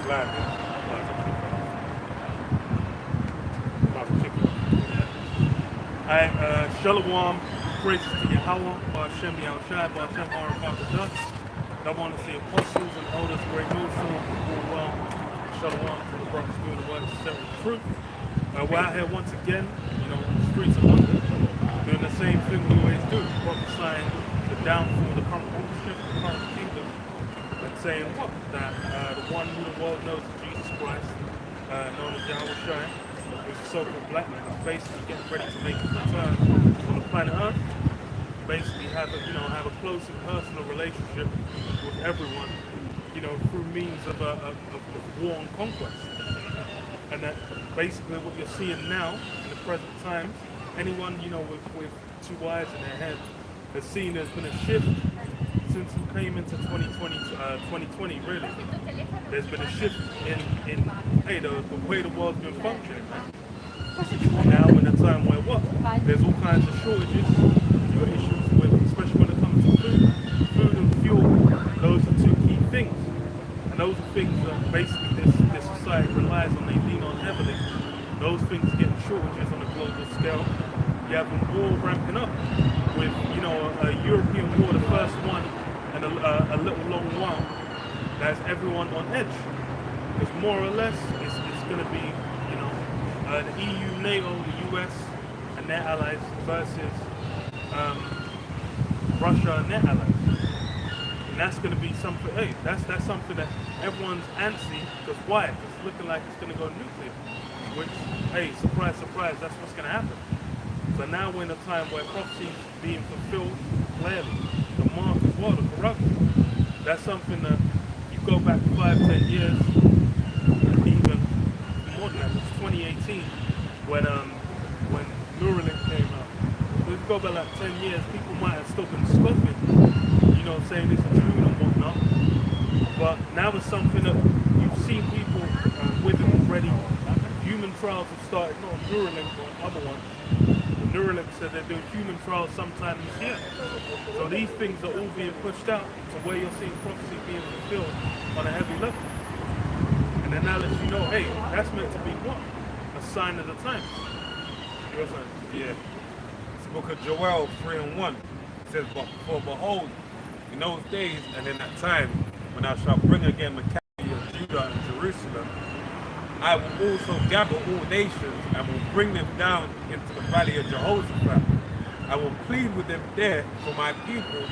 live, lots of chicken. Alright, Shalom, praises to Yahweh, Hashem Yahushai, Hashem Barakatuh. I want to see apostles and elders, great news for all well. Shalom for the brothers doing the work to set the truth. We're out here once again, on the streets of London, doing the same thing we always do, prophesying the downfall of the current ownership, the current kingdom, and saying what? That the one who the world knows is Jesus Christ, known as Yahushua, who's a so-called black man, is basically getting ready to make his return on the planet Earth. Basically have a close and personal relationship with everyone, through means of war and conquest. And that basically what you're seeing now in the present times, anyone with two eyes in their head has seen there's been a shift since we came into 2020 really. There's been a shift in the way the world's been functioning. Now in a time where there's all kinds of shortages, issues with, especially when it comes to food and fuel. Those are two key things, and those are things that basically this society relies on. They lean on heavily. Those things are getting shortages on a global scale. You have a war ramping up with a European war, the first one in a little long while. That's everyone on edge, because more or less it's going to be the EU, NATO, the US, and their allies versus Russia and their allies. And that's going to be something, that's something that everyone's antsy, because why? It's looking like it's going to go nuclear, which, surprise, surprise, that's what's going to happen. So now we're in a time where prophecy is being fulfilled clearly. The mark as well, the corruption. That's something that you go back 5-10 years, even more than that, it was 2018 when Neuralink came out. If you go back like 10 years, people might have still been scoffing, saying it's a dream and whatnot. But now it's something that you've seen people with it already. Human trials have started, not on Neuralink, but on other ones. Neuralink said they're doing human trials sometime this year. So these things are all being pushed out to where you're seeing prophecy being fulfilled on a heavy level. And then now lets you know, that's meant to be what? A sign of the times. Yeah. It's the book of Joel 3:1. It says, for behold, in those days and in that time, when I shall bring again the captivity of Judah and Jerusalem, I will also gather all nations and will bring them down into the valley of Jehoshaphat. I will plead with them there for my people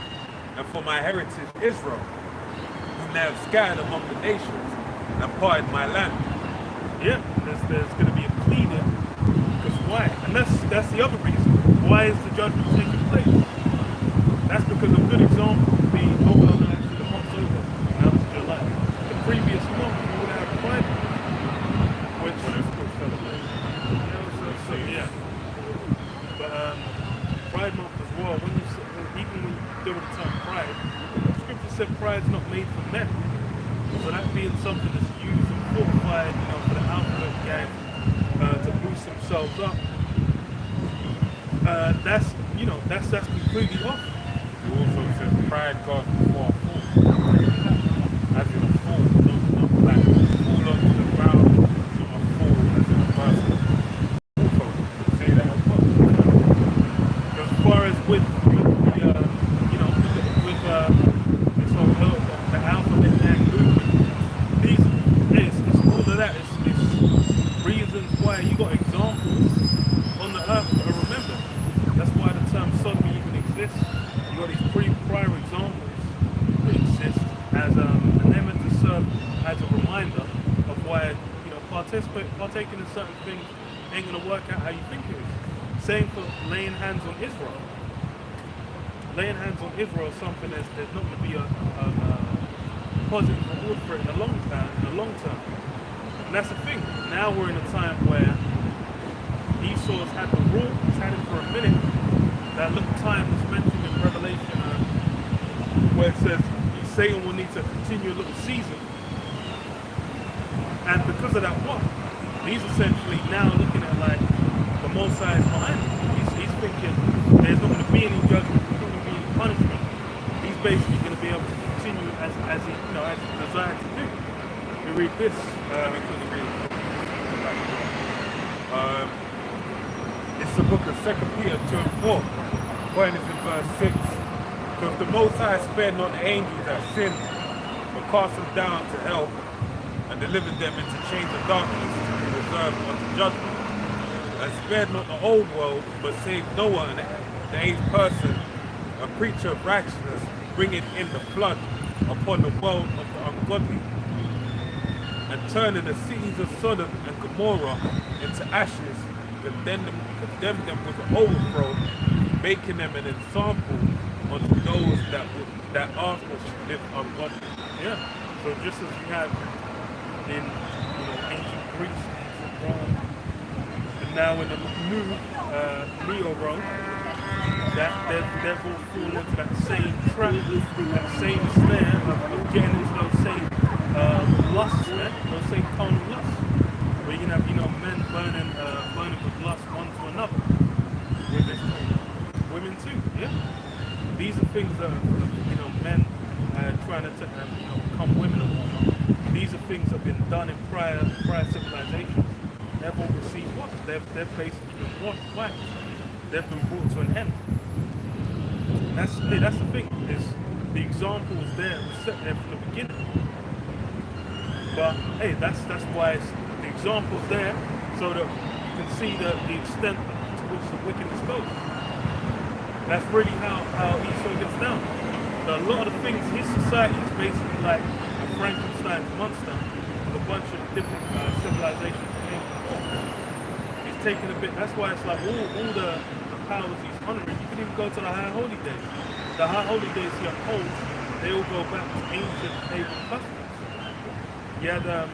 and for my heritage Israel, whom they have scattered among the nations and parted my land. Yeah, there's going to be a pleading. Because why? And that's the other reason. Why is the judgment taking place? That's because a good example would be actually the month's over. Now it's July. The previous month we would have Pride Month, which is still celebrated. So yeah. But Pride Month as well. Even when you deal with the term pride, the scripture said pride's not made for men. So that being something that's used and fortified, for the alphabet gang to boost themselves up. That's completely off. You also said pride goes before a fool. As in a fool, not like fall onto the ground, not a fool as in a person. Also, say that as well. As far as with this whole the alphabet gang movement, it's all of that. It's reasons why you got examples on the earth to remember. That's why the term sodomy even exists. You got these prior examples that exist as and they're meant to serve as a reminder of why partaking in certain things ain't gonna work out how you think it is. Same for laying hands on Israel. Laying hands on Israel is something there's not going to be a positive reward for it in the long term. And that's the thing. Now we're in a time where Esau's had the rule, he's had it for a minute. That little time is mentioned in Revelation where it says Satan will need to continue a little season. And because of that, he's essentially now looking at like the Most High is behind him. He's thinking there's not going to be any judgment, there's not going to be any punishment. He's basically going to be able to continue as he desired to do. We read this. We couldn't read it. It's the book of 2 Peter 2 and 4. Point is in verse 6. Because the Most High spared not the angels that sinned, but cast them down to hell and delivered them into chains of darkness to be reserved unto judgment. And spared not the old world, but saved Noah and the eighth person, a preacher of righteousness, bringing in the flood upon the world of the ungodly, and turning the cities of Sodom and Gomorrah into ashes, condemned them with the overthrow, making them an example unto those that after should live ungodly. Yeah. So just as you had in ancient Greece, ancient Rome, and now in the new neo-Rome, that they've all fallen into that same trap, that same snare of getting into those same lusts, man, those same carnal lusts, where you can have men burning with lust one to another. Women too, yeah. These are things that men trying to become women and whatnot. These are things that have been done in prior civilizations. They've all received what? Their places have been wiped. They've been brought to an end. That's the thing. Is the example was there, it was set there from the beginning. But hey, that's why the example's there, so that you can see the extent to which the wickedness goes. That's really how Esau gets down. A lot of the things, his society is basically like a Frankenstein's monster with a bunch of different civilizations that came before. He's taken a bit, that's why it's like all the powers he's honoring. You can even go to the High Holy Days. The High Holy Days he upholds, they all go back to ancient pagan customs. You had on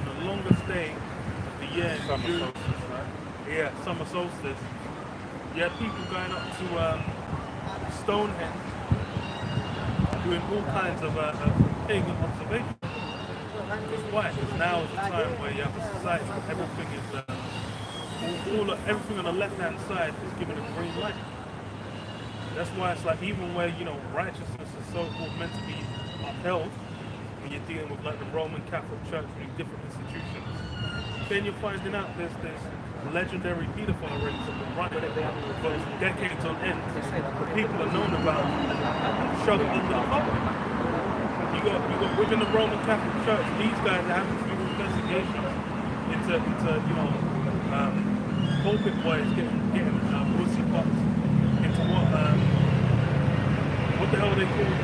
the longest day of the year, Summer solstice, right? Yeah, summer solstice. You had people going up to Stonehenge, doing all kinds of pagan observations. Because why? Because now is the time where you have a society where everything is, everything on the left-hand side is given a green light. That's why it's like, even where, righteousness is so-called meant to be upheld, when you're dealing with like the Roman Catholic Church and different institutions, then you're finding out there's legendary paedophile rings that have been running for decades on end. The people are known about shoved under the carpet. You got within the Roman Catholic Church, these guys are having to do investigations into pulpit boys getting pussy pops into what the hell are they called?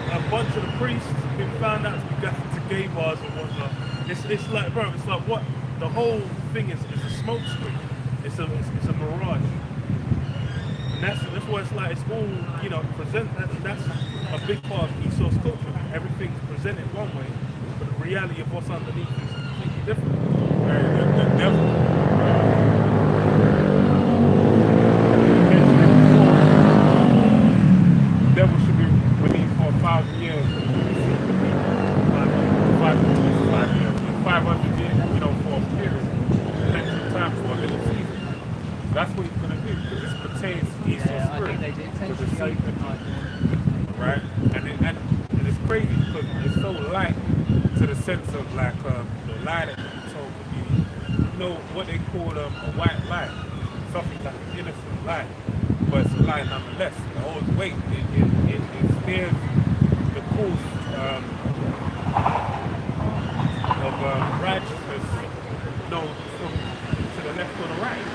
A bunch of the priests been found out to be going to gay bars and whatnot. It's like, bro, it's like what the whole thing is a smoke screen. It's a mirage. And that's why it's like, it's all that's a big part of Esau's culture. Everything's presented one way, but the reality of what's underneath is completely different. The devil. The devil should be released for 1,000 years. 500 years, for a period. Length of time for a little season. That's what he's going to do, because this pertains to Esau's spirit, to the Satan, right? And it's crazy because it's so light to the sense of like the lie that people told me, what they call a white lie, something like an innocent lie, but it's a lie nonetheless. It holds weight. It steers the course of righteousness, from to the left or the right.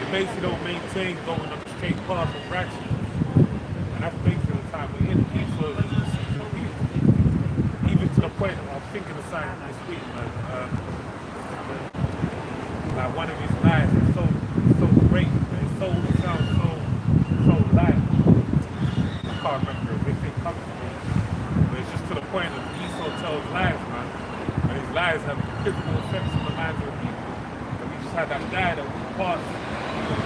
It basically don't maintain going on the straight path of righteousness. And that's basically the time we're in. Esau is deceitful people. Even to the point of, I'm thinking of something this week, like one of his lies is so great, and it sounds so light. I can't remember if it comes to me. But it's just to the point of Esau tells lies, man. And his lies have physical effects on the minds of the people. And we just had that guy that we passed,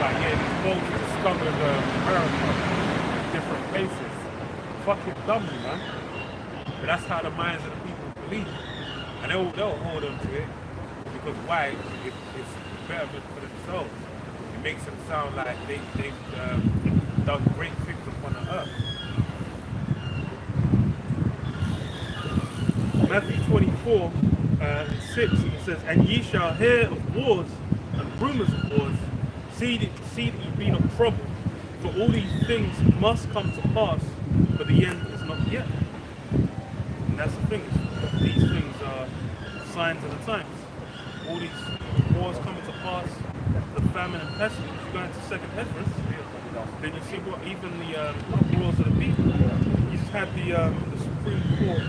like, these boats discovered America in different places. Fucking dumbly, man. But that's how the minds of the people believe. And they'll hold on to it. Because why? It's betterment for themselves. It makes them sound like they've done great things upon the earth. Matthew 24, 6, it says, "And ye shall hear of wars and rumors of wars. See that ye be not troubled, for all these things must come to pass, but the end is not yet." And that's the thing. These things are signs of the times. All these wars coming to pass, the famine and pestilence. You go into Second Ezra, then you see what even the uproars of the people. You just had the Supreme Court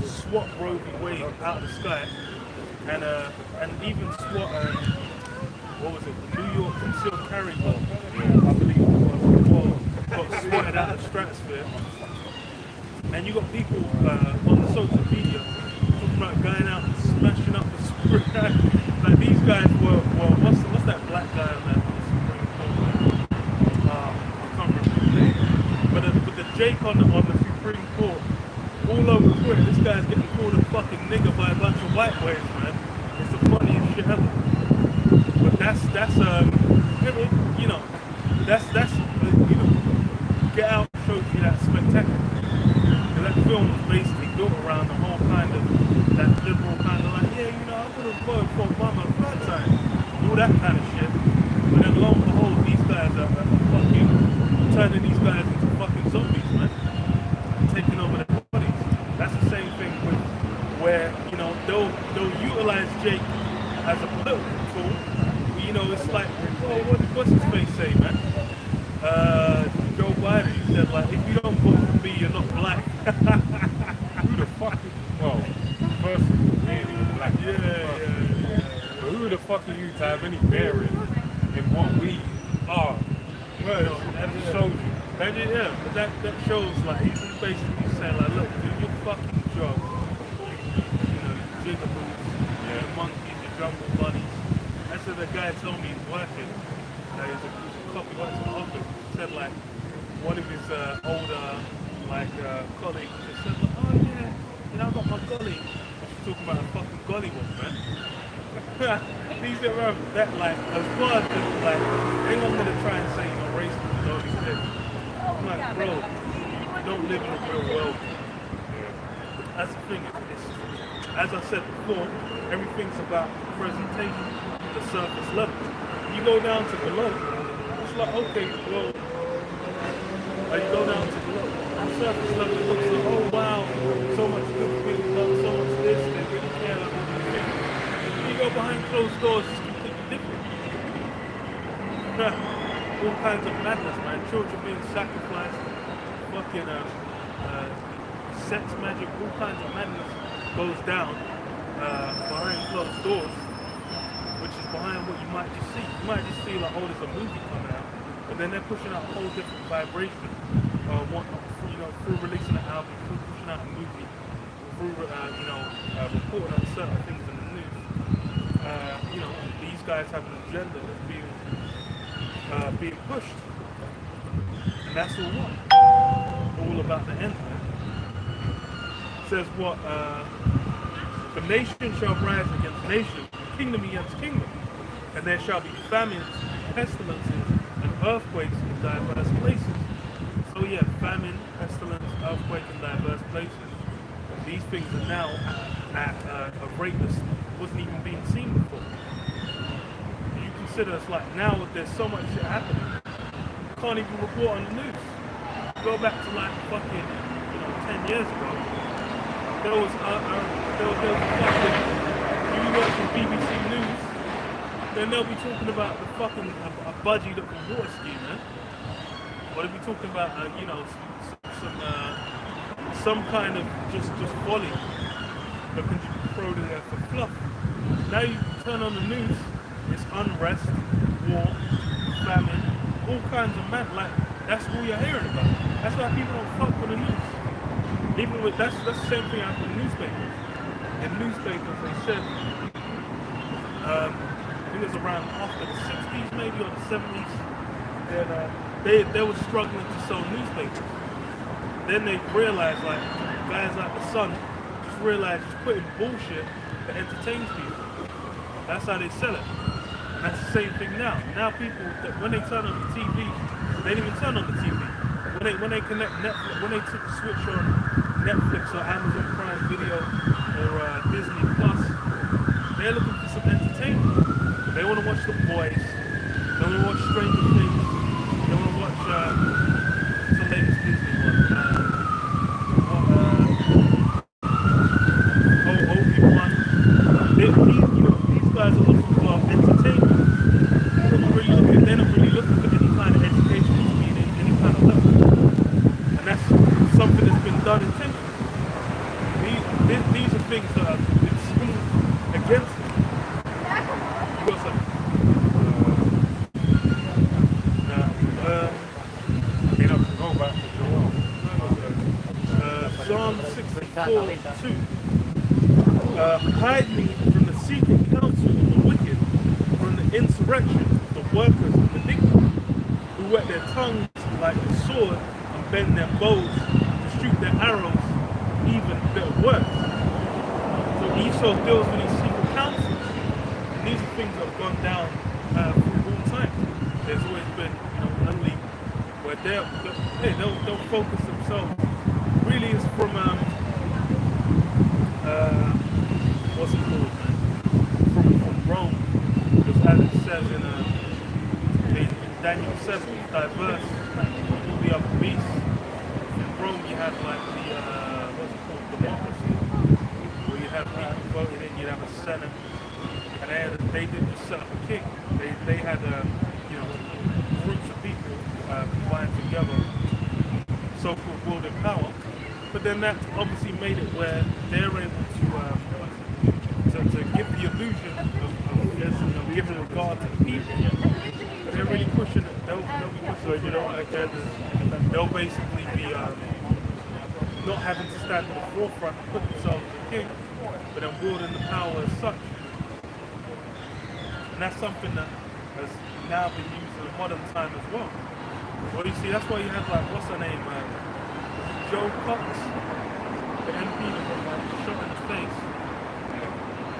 swat Roe v. Wade out of the sky, and even swat what was it? The New York concealed carry law, I believe it was, got swatted out of the stratosphere. And you got people on the social media talking about going out and smashing up the Supreme Court. Like these guys were what's that black guy on the Supreme Court? I can't remember his name. But the Jake on the Supreme Court, all over Twitter, this guy's getting called a fucking nigger by a bunch of white boys, man. It's the funniest shit ever. But that's you know, that's you know, Get Out shows you that spectacular. That film was basically built around the whole kind of that liberal kind of like, yeah, you know, I would have voted for Obama the third time, all that kind of shit. But then lo and behold, these guys are fucking turning these guys into fucking zombies, man, taking over their bodies. That's the same thing with where, you know, they'll utilize Jake as a political tool. But, you know, it's like, oh, what's his face say, man? Joe Biden, he said, like, if you don't vote for me, you're not black. Who the fuck is, well, first of all, really black. Yeah. But who the fuck are you to have any bearing in what we are? Well, that just shows you. But that shows, like, he's basically saying, like, look, do your fucking job. You know, jigaboos, your monkeys, your jungle bunnies. That's what the guy told me he's working. He's a copyright in the office. He said, like, one of his older, like, colleagues just said, like, oh yeah, you know, I got my golly. She's talking about a fucking gollywog, man. These are that, like, as far as, like, ain't I'm gonna try and say, you know, racist and all these things. I'm like, bro, you don't live in a real world. That's the thing. As I said before, everything's about presentation, the surface level. You go down to below, it's like, okay, well, you go down to below, on surface level, it looks like, oh wow, so much good being done, so much this, they really care about everything. When you go behind closed doors, it's completely different. All kinds of madness, man. Children being sacrificed, fucking sex magic, all kinds of madness goes down behind closed doors, which is behind what you might just see. You might just see like, oh, there's a movie coming out, but then they're pushing out a whole different vibration. You know, through releasing an album, through pushing out a movie, through you know, reporting on certain things in the news. You know, these guys have an agenda that's being pushed, and that's all about the end, man. It says what? The nation shall rise against nation, kingdom against kingdom, and there shall be famines, pestilences, and earthquakes in diverse places. So yeah, famine, pestilence, earthquake in diverse places. These things are now at a rate that wasn't even being seen before. You consider it's like now that there's so much shit happening, you can't even report on the news. Go back to like fucking, you know, 10 years ago. There was fucking, you watch the BBC News, then they'll be talking about the fucking a budgie that was water ski, man. Or they'll be talking about you know, some kind of just folly that can just throw in there for fluff. Now you turn on the news, it's unrest, war, famine, all kinds of mad, like that's all you're hearing about. That's why people don't fuck with the news. Even with that's the same thing happened in newspapers. In newspapers they said I think it was around after the 60s maybe or the 70s that they were struggling to sell newspapers. Then they realized, like, guys like the Sun just realized just putting bullshit that entertains people. That's how they sell it. And that's the same thing now. Now people, when they turn on the TV, they don't even turn on the TV. When they connect Netflix, when they switch on Netflix or Amazon Prime Video or things that have been seen against him. You got something? I mean, I can go back to Joel. Psalm 64:2. Hide me from the secret counsel of the wicked, from the insurrection, the workers of iniquity, who whet their tongues like a sword and bend their bows to shoot their arrows, even their words. So Esau deals with these secret counsels, and these are things that have gone down through all time. There's always been, only where they'll focus themselves. Really, is from what's it called, man? From Rome, because as it says in Daniel 7, diverse from all the other beasts. In Rome, you had like the what's it called, democracy, where you have people voting in, you'd have a senate, and they didn't just set up a king. They had groups of people combined together, so-called wielding power. But then that obviously made it where they're able to give the illusion of giving regard to the people. But they're really pushing it. They'll be pushing they'll basically be not having to stand at the forefront and put themselves as a king, but then wielding the power as such. And that's something that has now been used in modern time as well. Well, you see, that's why you have like, what's her name, Joe Cox, the MP that got shot in the face.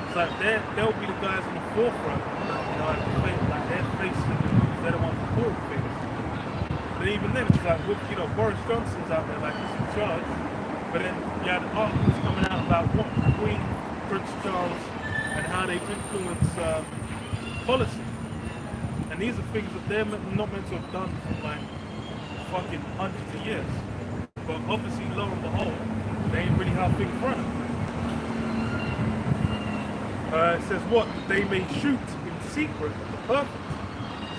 It's like they'll be the guys in the forefront, like they're facing the news, they're the ones reporting things. But even then, it's like with Boris Johnson's out there like he's in charge, but then you had articles coming out about what Queen, Prince Charles, and how they influence policy. And these are things that they're not meant to have done for like fucking hundreds of years. But obviously, lo and behold, they ain't really how things run. It says what? They may shoot in secret at the perfect.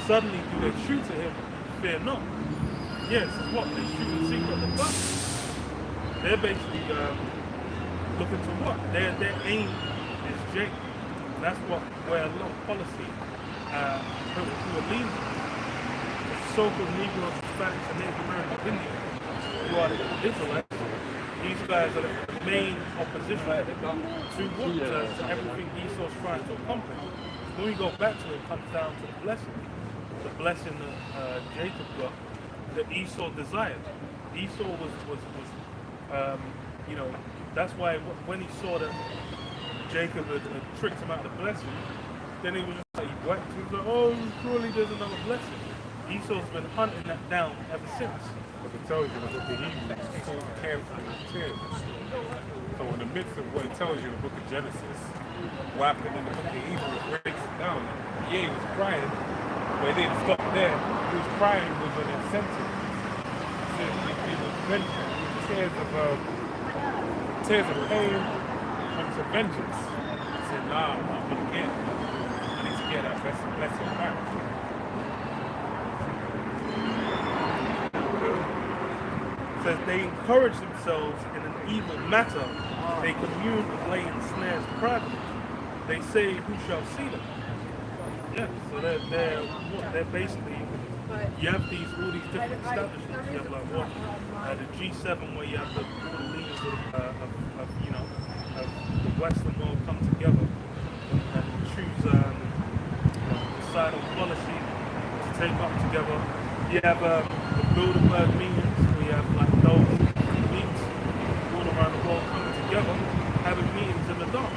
Suddenly do they shoot at him, fear not. Yes, it's what? They shoot in secret at the perfect. They're basically looking to what? Their aim is Jake. That's where a lot of policy who are leaning. The so-called Negroes, Hispanics, and Native American Indians, who are the Israelites. These guys are the main opposition to everything Esau's trying to accomplish. When we go back to it, it comes down to the blessing that Jacob got, that Esau desired. Esau was that's why when he saw that Jacob had tricked him out of the blessing, then he was just like, he wept. He was like, oh, surely there's another blessing. Esau's been hunting that down ever since. But it tells you that the Hebrews so carefully with tears. So in the midst of what it tells you in the book of Genesis, what happened in the book of Hebrews breaks it down. Yeah, he was crying, but it didn't stop there. He was crying was an incentive. It was vengeance. Tears of pain unto vengeance. He said, nah, I'm gonna get it. I need to get that blessing back. Says they encourage themselves in an evil matter. They commune of laying snares privately. They say, who shall see them? Yeah, so they're basically, you have all these different establishments. You have like the G7, where you have all the leaders of the Western world come together and choose the side of policy to take up together. You have the Bilderberg meetings, where you have like those elites all around the world coming together, having meetings in the dark.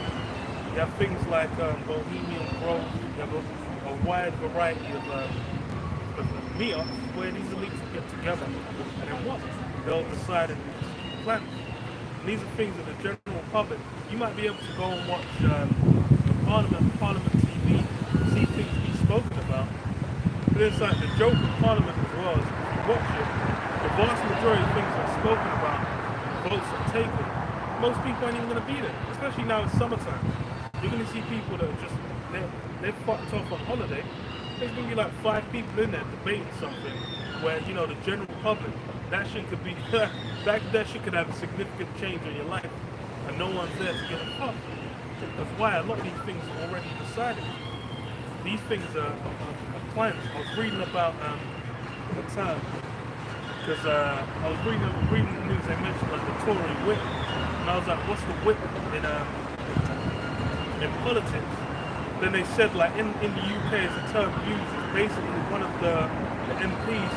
You have things like Bohemian Grove. You have a wide variety of meetups where these elites get together, and then what? They'll decide and plan. And these are things that the general public, you might be able to go and watch Parliament TV, see things be spoken about. But it's like the joke of Parliament as well is, if you watch it, the vast majority of things that are spoken about, votes are taken, most people aren't even going to be there, especially now it's summertime. You're going to see people that are just, they're fucked off on holiday. There's going to be like 5 people in there debating something where, the general public, that shit could be, that shit could have a significant change in your life. and no one's there to give a fuck. That's why a lot of these things are already decided. These things are planned. I was reading about the term because I was reading the news. They mentioned like the Tory whip, and I was like, "What's the whip in politics?" Then they said like in the UK, it's a term used. It's basically one of the MPs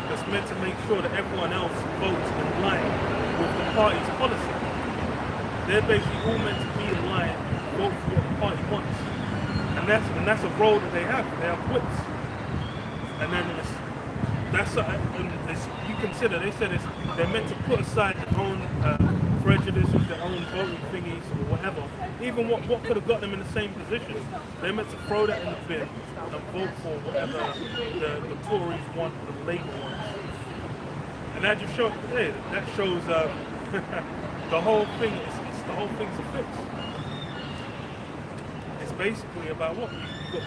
that's meant to make sure that everyone else votes in line with the party's policy. They're basically all meant to be in line, vote for what the party wants, and that's a role that they have. They have whips, and then you consider. They said they're meant to put aside their own prejudices, their own voting thingies or whatever. Even what could have got them in the same position, they're meant to throw that in the bin and vote for whatever the Tories want or the Labour wants. And that just shows. Hey, that shows the whole thing. The whole thing's a fix. It's basically about what you've got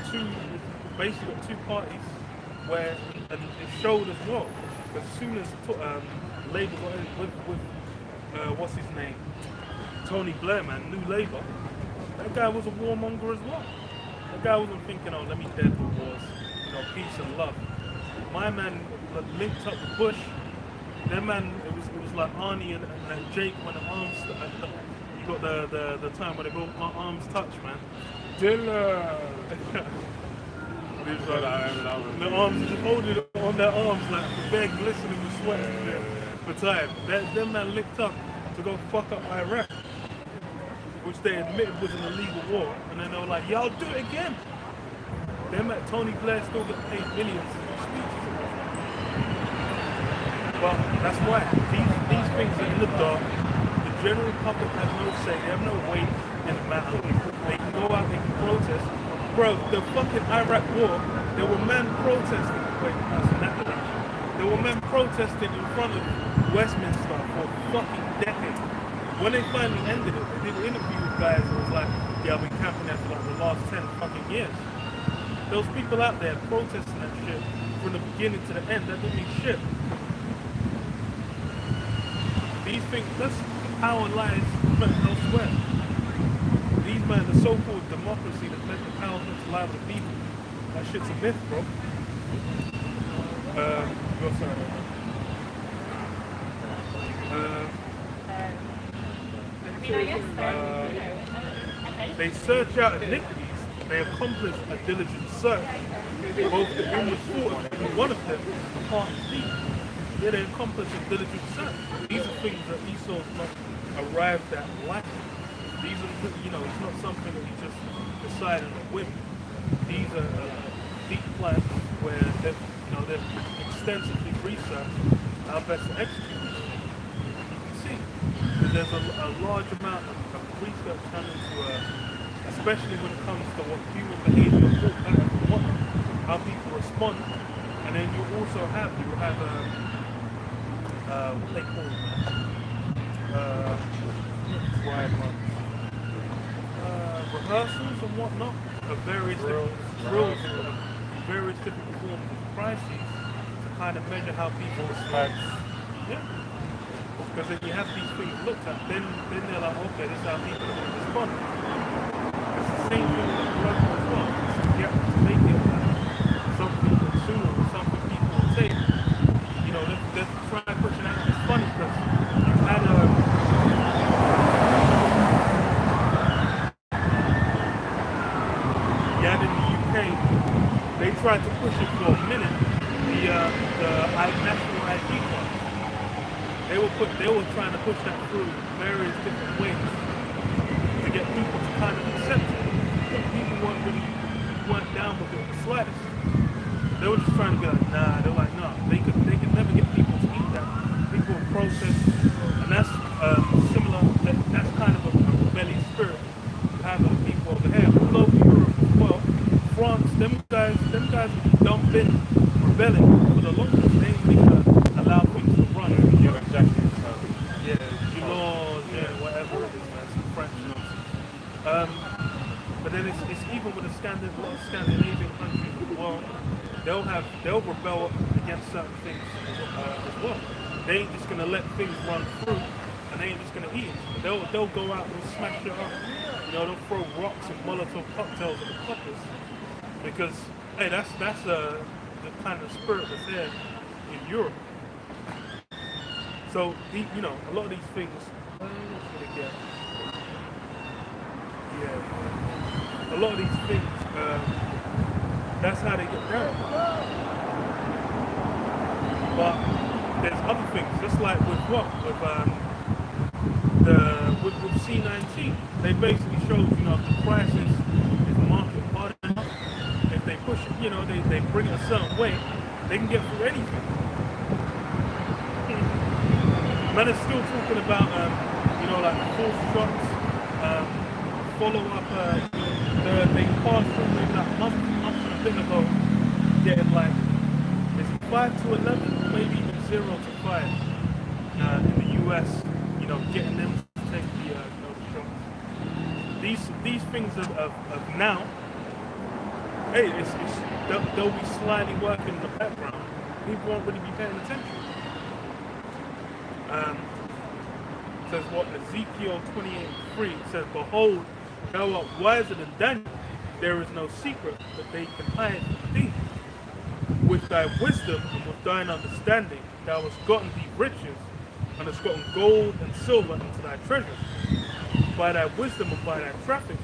two parties where, and it showed as well. As soon as Labour got in with what's his name, Tony Blair, man, New Labour, that guy was a warmonger as well. That guy wasn't thinking, oh, let me dead the wars, peace and love. My man linked up with Bush. Their man, it was like Arnie and Jake when the arms. You got the time when they both arms touch, man. Dilla. The arms just holding it on their arms like the bag glistening with sweat for time. Them man linked up to go fuck up Iraq, which they admitted was an illegal war, and then they were like, y'all do it again. Them at Tony Blair still get paid millions for speeches. But that's why these things are in the dark. The general public has no say. They have no weight in the matter. They can go out, they can protest. Bro, the fucking Iraq war, there were men protesting. Wait, there were men protesting in front of Westminster for fucking decades. When they finally ended it, they did an interview with guys that was like, yeah, I've been camping there for like the last 10 fucking years. There was people out there protesting that shit from the beginning to the end. That didn't mean shit. These things, this power lies elsewhere. These men, the so-called democracy that let the power to lie with the people, that shit's a myth, bro. Go sorry. They search out iniquities. They accomplish a diligent search. Both the inward thought and one of them, the heart and deep. Yeah, they accomplish a diligent search. These are things that Esau's not arrived at lightly. These are, it's not something that he just decided on a whim. These are deep plans where they've extensively researched how best to execute these things. You can see that there's a large amount of research done into, especially when it comes to what human behavior, thought patterns, and whatnot, how people respond. And then you also have what they call rehearsals and whatnot of various different drills, various different forms of crises to kind of measure how people respond. Yeah. Because if you have these things looked at, then they're like, okay, this is how people are going to respond. It's the same thing with the drug as well. You have to make it something consumer, something people will take. They're trying to push it out. It's funny because you've had in the UK, they tried to push it for a minute, the national ID card. They were trying to push that through various different ways to get people to kind of accept it. But people weren't down with it the slightest. They were just trying to be like, nah. They're like, nah. They could never get people to eat that. People will protest, and that's similar. That's kind of a rebellious spirit you have of the people over here. All over Europe as well. France, them guys have been rebelling for the longest. They ain't gonna allow things to run. Yeah, exactly. Laws, whatever it is, man. Some French nonsense. But then it's even with the Scandinavian countries of the world, they'll rebel against certain things as well. They ain't just gonna let things run through and and they ain't just gonna eat it. They'll go out and smash it up. You know, they'll throw rocks and Molotov cocktails at the coppers because hey, that's the kind of spirit that's there in Europe. So you know, a lot of these things. What's gonna get? Yeah, a lot of these things. That's how they get down. But there's other things, just like with what with C19, they basically showed, you know, if the price is market hard enough, if they push it, you know, they bring it a certain way, they can get through anything. Man is still talking about you know, like full shots, follow up. They passed through maybe like a month and a bit ago, getting like, is it 5 to 11, maybe even 0 to 5 in the US. You know, getting them to take the you know, the shots. These things of now, hey, they'll be slyly working in the background. People won't really be paying attention. Says what Ezekiel 28:3 says, behold, thou art wiser than Daniel. There is no secret that they can hide from thee. With thy wisdom and with thine understanding, thou hast gotten thee riches, and hast gotten gold and silver into thy treasures. By thy wisdom and by thy traffic,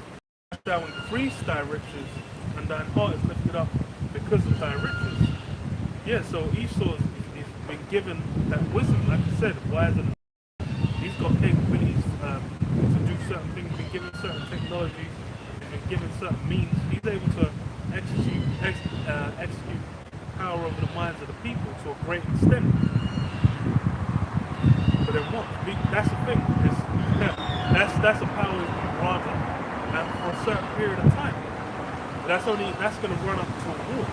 hast thou increased thy riches, and thine heart is lifted up because of thy riches. Yeah, so Esau has been given that wisdom, like I said, wiser than he's got capabilities to do certain things, been given certain technologies, been given certain means. He's able to execute power over the minds of the people to a great extent. But then what? That's the thing. That's a power he's been granted, and for a certain period of time. But that's going to run up to a war.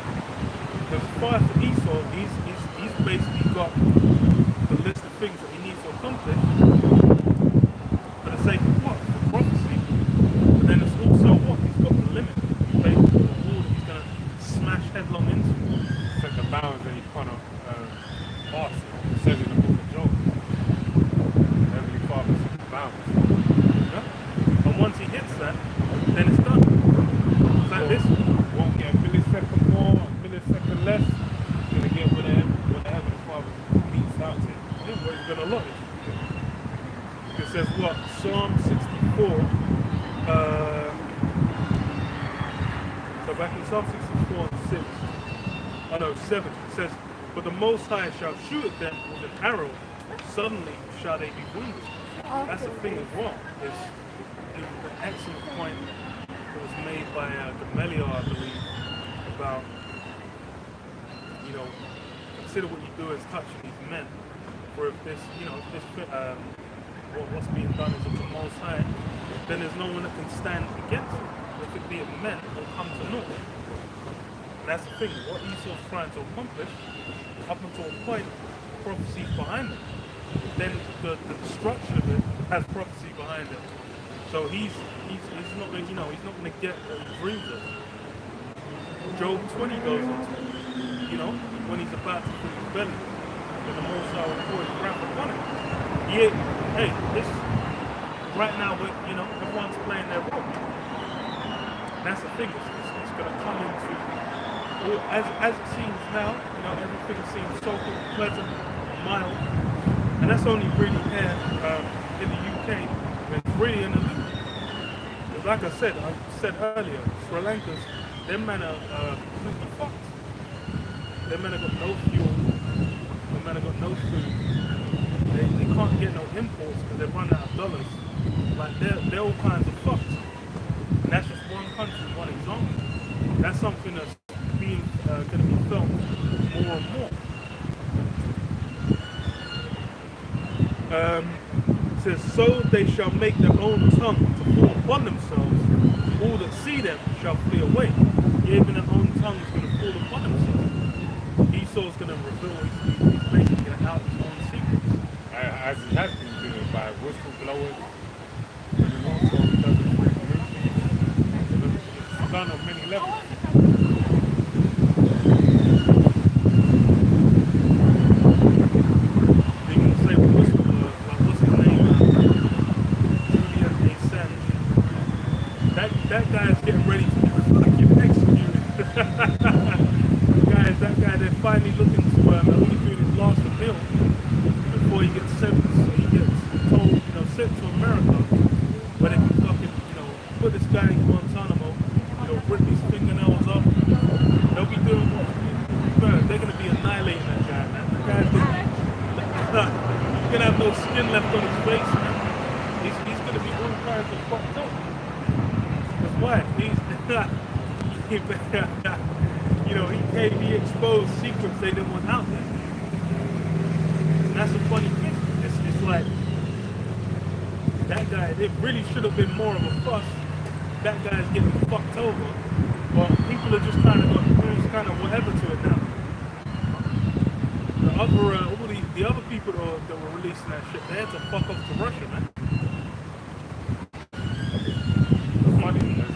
Because as far as for Esau, he's basically got the list of things that he needs to accomplish for the sake of what? For prophecy. But then it's also what? He's got the limit. Basically, the war that he's going to smash headlong into. Set the bounds and you kind of pass it. It says in the book of Job. Heavenly Father set the bounds. Yeah? And once he hits that, then it's done. It's like this. Won't get a millisecond more, a millisecond less. You're going to get what the Heavenly Father meets out to. Yeah, what he's going to allot it. It says what? Psalm 64. So back in Psalm 64 and 6. Oh no, 7. It says, but the Most High shall shoot at them with an arrow. Suddenly shall they be wounded. That's the thing as well. It's an excellent point that was made by Gamaliel, I believe, about, you know, consider what you do as touching these men. For if this, you know, if this what's being done is of the Most High, then there's no one that can stand against it. If it be of men, it will come to naught. And that's the thing. What Esau's trying to accomplish, up until a point, prophecies behind it. Then the destruction of it has prophecy behind it. So he's not going, you know, he's not going to get what he dreams of. Job 20 goes on to, you know, when he's about to fill his belly, when the Most High will pour his wrath upon him. Hey, this right now, you know, everyone's playing their role. And that's the thing. It's going to come into, well, as it seems now, you know, everything seems so pleasant, mild, and that's only really here in the UK. It's really in the loop. Because like I said earlier, Sri Lanka's, them men are completely fucked. Them men have got no fuel. Them men have got no food. They can't get no imports because they're running out of dollars. Like they're all kinds of fucked. And that's just one country, one example. That's something that's being going to be felt more and more. It says, so they shall make their own tongue to fall upon themselves. All that see them shall flee away. Even their own tongue is going to fall upon themselves. Esau's going to reveal he's basically going to out his own secrets. As he has been doing by whistleblowers, and also because of free movement. It's done on many levels. They can say whistleblower, like what's his name? That guy's getting ready to be fucking executed. That guy, they're finally looking to only do his last appeal before he gets sentenced. So he gets told, sent to America, where they can fucking, put this guy in Guantanamo, rip his fingernails off. They'll be doing what? Bro, they're gonna be annihilating that guy, man. That guy's gonna have no skin left on his face, man. He's gonna be all kinds of fucked up. That's why he exposed secrets they didn't want out there. And that's a funny thing. It's like that guy. It really should have been more of a fuss. That guy's getting fucked over, but people are just kind of whatever to it now. The other people that were releasing that shit, they had to fuck off to Russia, man. The funny thing is,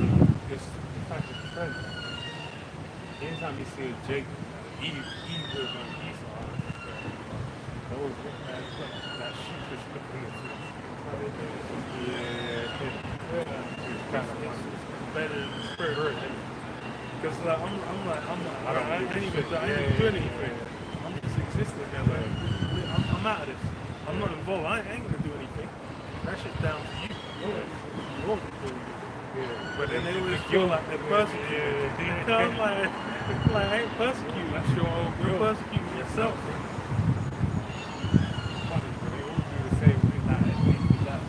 it's kind of crazy. Anytime you see a Jake, Eve was on Esau. That was that sheepish look in his face. Yeah. It's kind of Better than the spirit. Because I ain't even doing anything. I'm just existing there. Like, I'm out of this. I'm not involved. I ain't gonna do anything. That shit's down to you. You're yeah. But then they always feel like they're persecuted. I'm like, I ain't persecuted. That's your own You're girl. persecuting yourself. Funny, but they all do the same thing. Like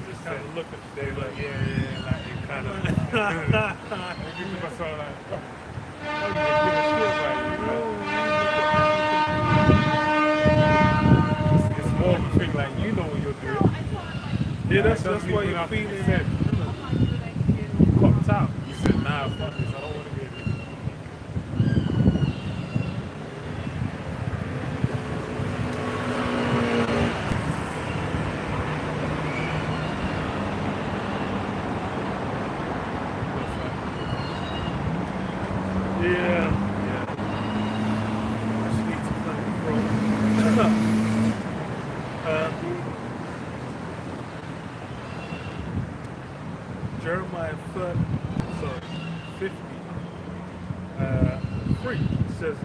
Just kind of look at they like, like it kind of. I give myself like, I don't even give a shit about you. It's more of a thing like you know what you're doing. Yeah, that's why you're feeling. Cocked out. You said, nah, fuck this. I don't want to get it. Yeah. I just need to play the Jeremiah 50, 3 says,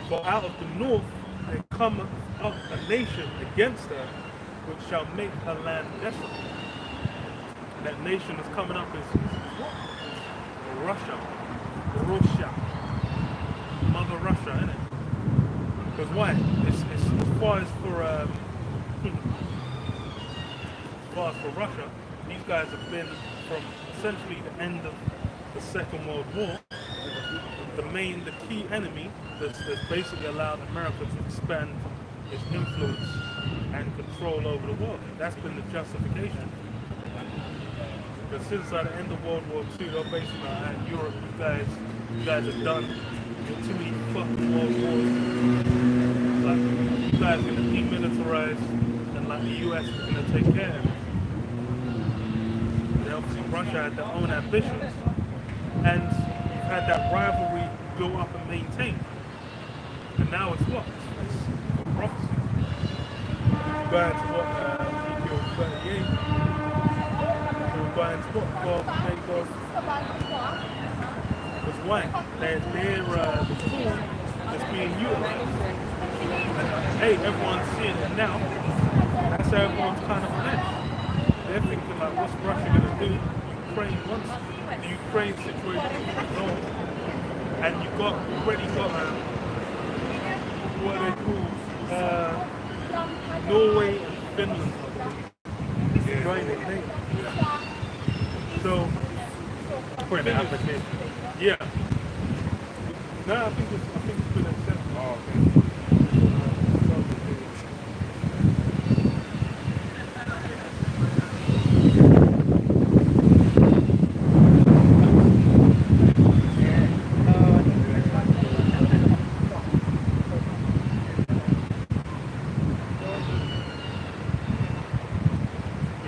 "For out of the north there cometh up a nation against her, which shall make her land desolate." And that nation that's coming up is what? Russia. Mother Russia, isn't it? Because why? It's as far as for Russia, these guys have been from essentially the end of the Second World War. The key enemy that's basically allowed America to expand its influence and control over the world. That's been the justification. But since the end of World War II, they're basically like, Europe, you guys are done. Too many fucking world wars. Like, you guys are gonna demilitarize, and like the US is gonna take care of it. And obviously Russia had their own ambitions, and you've had that rivalry go up and maintain. And now it's what? It's prophecy. You go into what Ezekiel 38. You go into what God. Because why? They're the tool that's being utilized. And, hey, everyone's seeing it now. That's how everyone's kind of on edge. They're thinking like, what's Russia going to do? Ukraine wants the Ukraine situation to be resolved. And you've already got what they call Norway and Finland, I believe, joining NATO. So, Put the application. Yeah. No, I think it's been accepted. Oh, okay.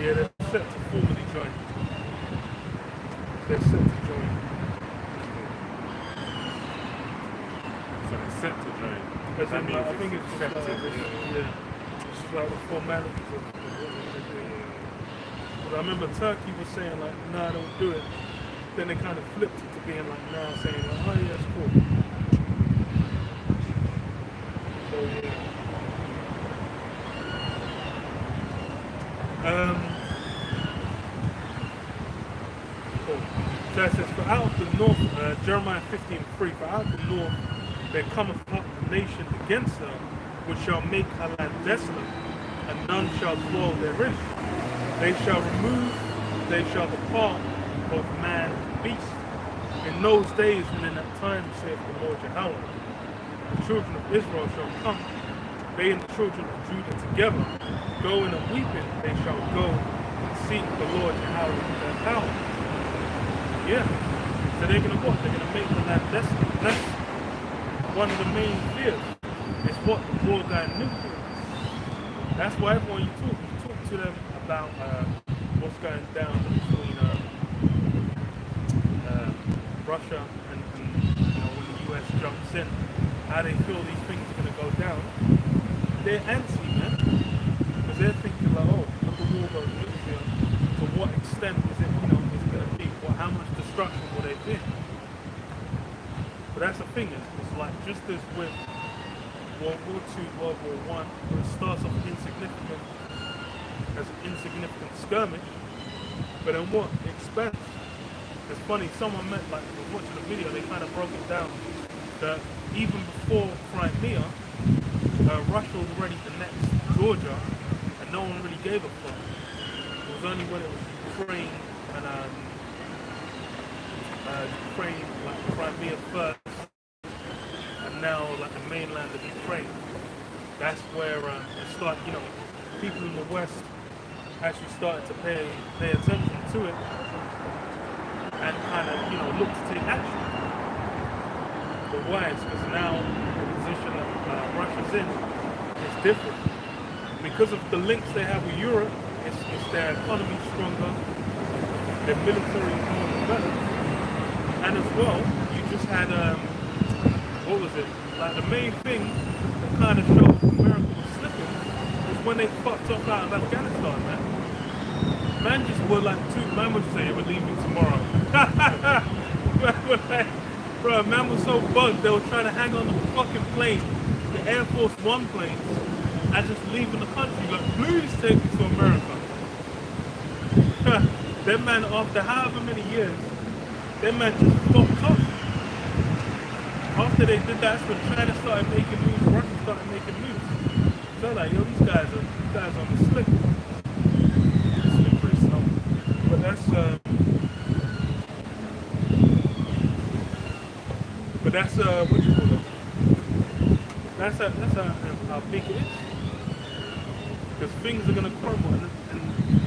Yeah, they're set to formally join. They're set to join. So they're set to join. As That in, means like, I think it's just like, accepted. it's just like the formalities of what they're doing. But I remember Turkey was saying like, nah, don't do it. then they kind of flipped it to being like now saying, like, oh yeah, it's cool. So yeah. Cool. So it says, for out of the north, Jeremiah 15:3, for out of the north there cometh up a nation against her, which shall make her land desolate, and none shall dwell therein. They shall depart, both man and beast. In those days and in that time, saith the Lord Yahweh, the children of Israel shall come, they and the children of Judah together, going and weeping, they shall go and seek the Lord Yahweh with their power. Yeah. So they're going to what? They're going to make the land desolate. And that's one of the main fears. It's what the war guy nuclear. That's why everyone you talk to them about what's going down between Russia and when the US jumps in, how they feel these things are going to go down. They're antsy, man, because they're thinking like, oh, if the war goes nuclear, to what extent is it, is going to be? Well, how much destruction will there be? But that's the thing, it's like just as with World War II, World War I, where it starts off insignificant as an insignificant skirmish, but then what? It expands. It's funny, someone was watching a video, they kind of broke it down that even before Crimea, Russia was already annexed Georgia, and no one really gave a fuck. It was only when it was Ukraine and Ukraine, like Crimea first, and now like the mainland of Ukraine. That's where it started. People in the West actually started to pay attention to it and kind of look to take action. But why? It's because now the position that Russia's in is different. Because of the links they have with Europe, it's their economy stronger, their military is more developed, and as well, you just had what was it? Like the main thing that kind of showed America was slipping was when they fucked off out of Afghanistan, man. Man just were like man would say we're leaving tomorrow. Bro, man was so bugged they were trying to hang on to the fucking plane, the Air Force One planes, and just leaving the country. Like, please take me to America. That man, after however many years, that man just fucked off. After they did that, that's when China started making moves, Russia started making moves. So like, yo, these guys on the slip. Slippery slow. But that's what you call it? That's how big it is. Because things are gonna crumble, and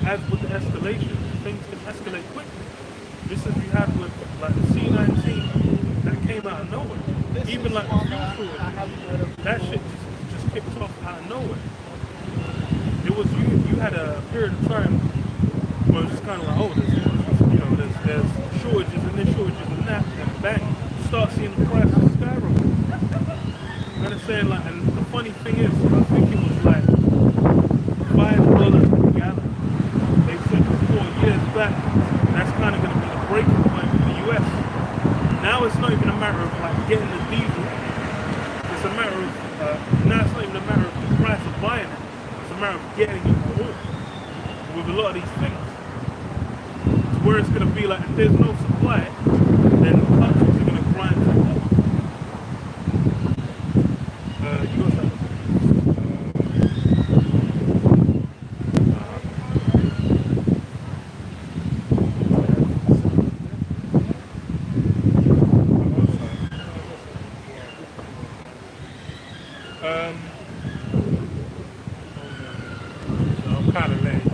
as with the escalation, things can escalate quickly. Just as we had with like the C-19 that came out of nowhere. Even like the fuel shortage, that shit just kicked off out of nowhere. It was you had a period of time where it was just kind of like, oh, there's shortages and there's shortages and that, and bang, you start seeing the prices skyrocket. You understand? Like, and the funny thing is, I think it was like $5 a gallon. They said 4 years back, that's kind of going to be the breaking point for the US. Now it's not even a matter of like getting the diesel. It's a matter of now it's not even a matter of the price of buying it. It's a matter of getting it all. With a lot of these things, where it's going to be like if there's no supply, then countries are going to grind to it. You got something? I'm kind of late.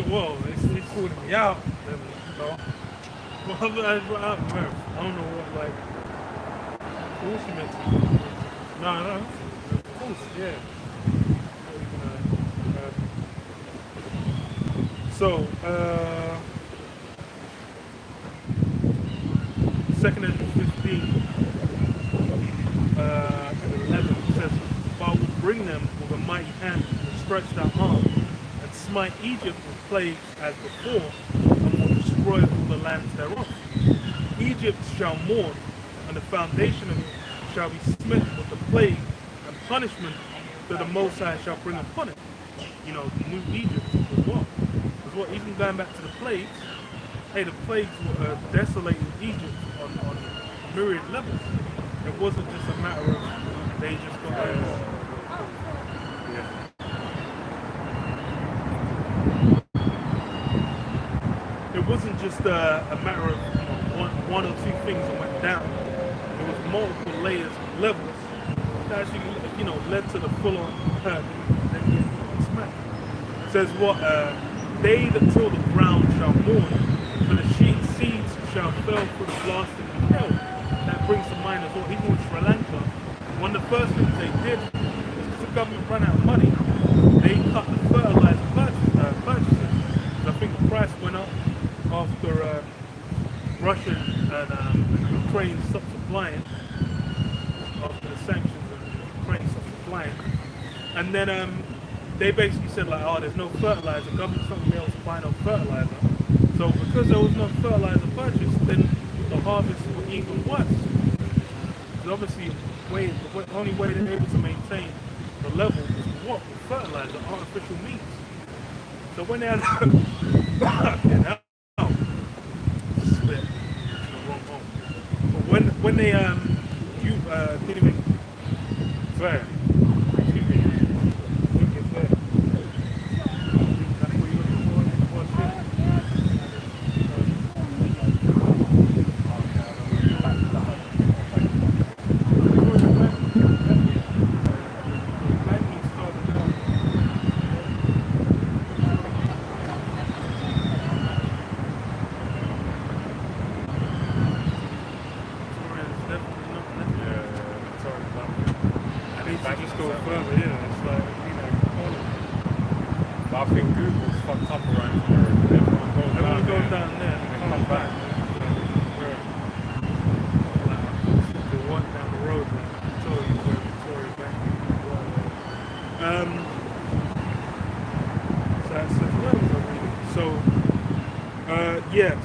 Well, it's calling me out. Well, I don't know what, like, of course you meant to. No, of course, yeah. So, 2nd Ezra 15 and 11 says, "But I will bring them with a mighty hand and stretched out arm, and smite Egypt with plagues as before, and destroy all the lands thereof. Egypt shall mourn, and the foundation of it shall be smitten with the plague and punishment that the Most High shall bring upon it. You know, New Egypt as well. As well, even going back to the plagues, hey, the plagues were desolating Egypt on myriad levels. It wasn't just a matter of they just got yeah. It wasn't just a matter of one or two things that went down. It was multiple layers, levels that actually led to the full-on smack. It says what they that till the ground shall mourn, for the seeds shall fell through the blasting of hell. That brings to mind as well, even with Sri Lanka, one of the first things they did was because the government ran out of money, they cut the fertilizer purchases. I think the price went up after Russia and Ukraine stopped supplying, after the sanctions and Ukraine stopped supplying. And then they basically said like, oh, there's no fertilizer, government's not going to be able to buy no fertilizer. So because there was no fertilizer purchase, then the harvest was even worse. Because obviously the only way they're able to maintain the level is what? With fertilizer, artificial means. So when they had split in the wrong home. But when they didn't even fair. Excuse me. Look at that. That's what you're looking for in one thing. I think Google's fucked up around here. Everyone goes down there and come back. The one down the road that told you where Victoria Bank So I said, where was I reading? So,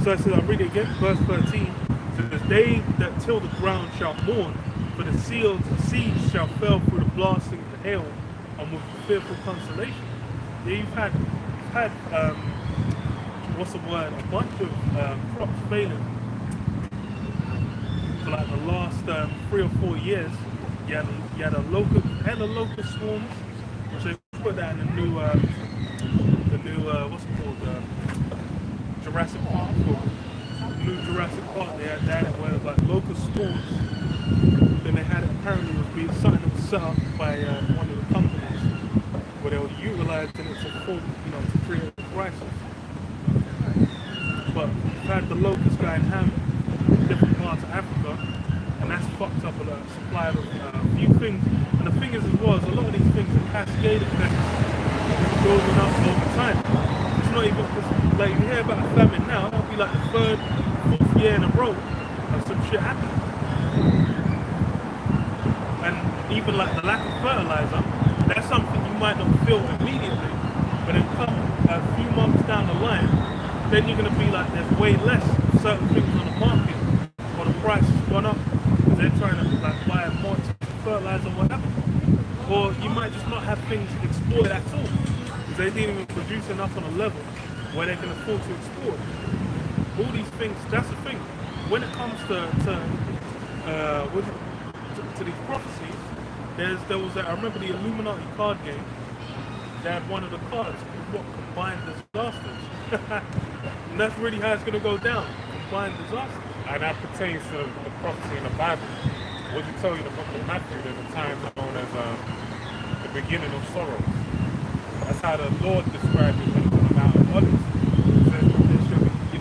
so I said, I'll read it again. Verse 13 says, they that till the ground shall mourn, for the seeds shall fell through the blasting of the hail, and with fearful consolation. Yeah, you've had what's the word? A bunch of crops failing for like the last 3 or 4 years. You had a locust swarms, which they put that in the new what's it called? Jurassic Park. The new Jurassic Park. They had that where it was like locust swarms. Then they had it apparently was being something that was set up by one of the companies, where they were utilizing it to create a crisis. But you've had the locust guy in Ham, different parts of Africa, and that's fucked up a supply of a few things. And the thing is as well, is a lot of these things are cascade effects building up over time. It's not even just like you hear about a famine now, it'll be like the 3rd, 4th year in a row of some shit happening. And even like the lack of fertilizer, that's something you might not feel immediately, but then come a few months down the line, then you're going to be like, there's way less of certain things on the market, or the price has gone up because they're trying to like buy more fertilizer or whatever. Or you might just not have things exported at all because they didn't even produce enough on a level where they can afford to export. All these things, that's the thing. When it comes to these prophecies, there was I remember the Illuminati card game. They had one of the cards called Combined Disasters. And that's really how it's going to go down. Combined disasters. And that pertains to the prophecy in the Bible. What you tell you in the book of Matthew, there's a time known as the beginning of sorrows. That's how the Lord described it when he was on the Mount of Olives. He said there should be,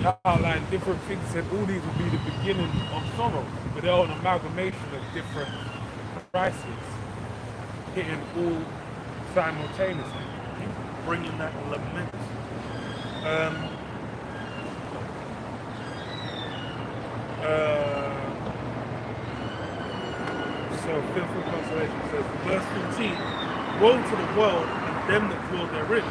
he outlined different things, said all these will be the beginning of sorrow. But they're all an amalgamation of different crises hitting all simultaneously, bringing that lament. So fearful consolation says, verse 15, woe to the world and them that dwell therein,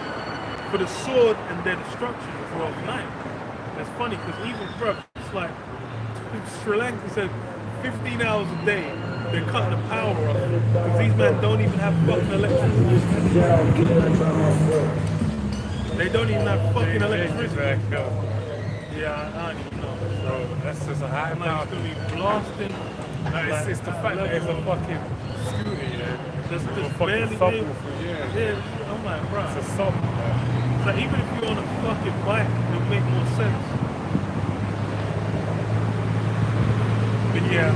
for the sword and their destruction for overnight. And it's funny because even, bro, it's like Sri Lanka said 15 hours a day they're cutting the power off because these men don't even have fucking electricity. They don't even have fucking electricity. Yeah, I don't even know. Bro, that's just a high I'm like, mountain. it's gonna be blasting. It's the fact that it's a fucking scooter, yeah. That's It's a just fucking barely subwoofer, yeah. Yeah, I'm like, bro. It's a subwoofer. So even if you're on a fucking bike, it'll make more sense. But yeah,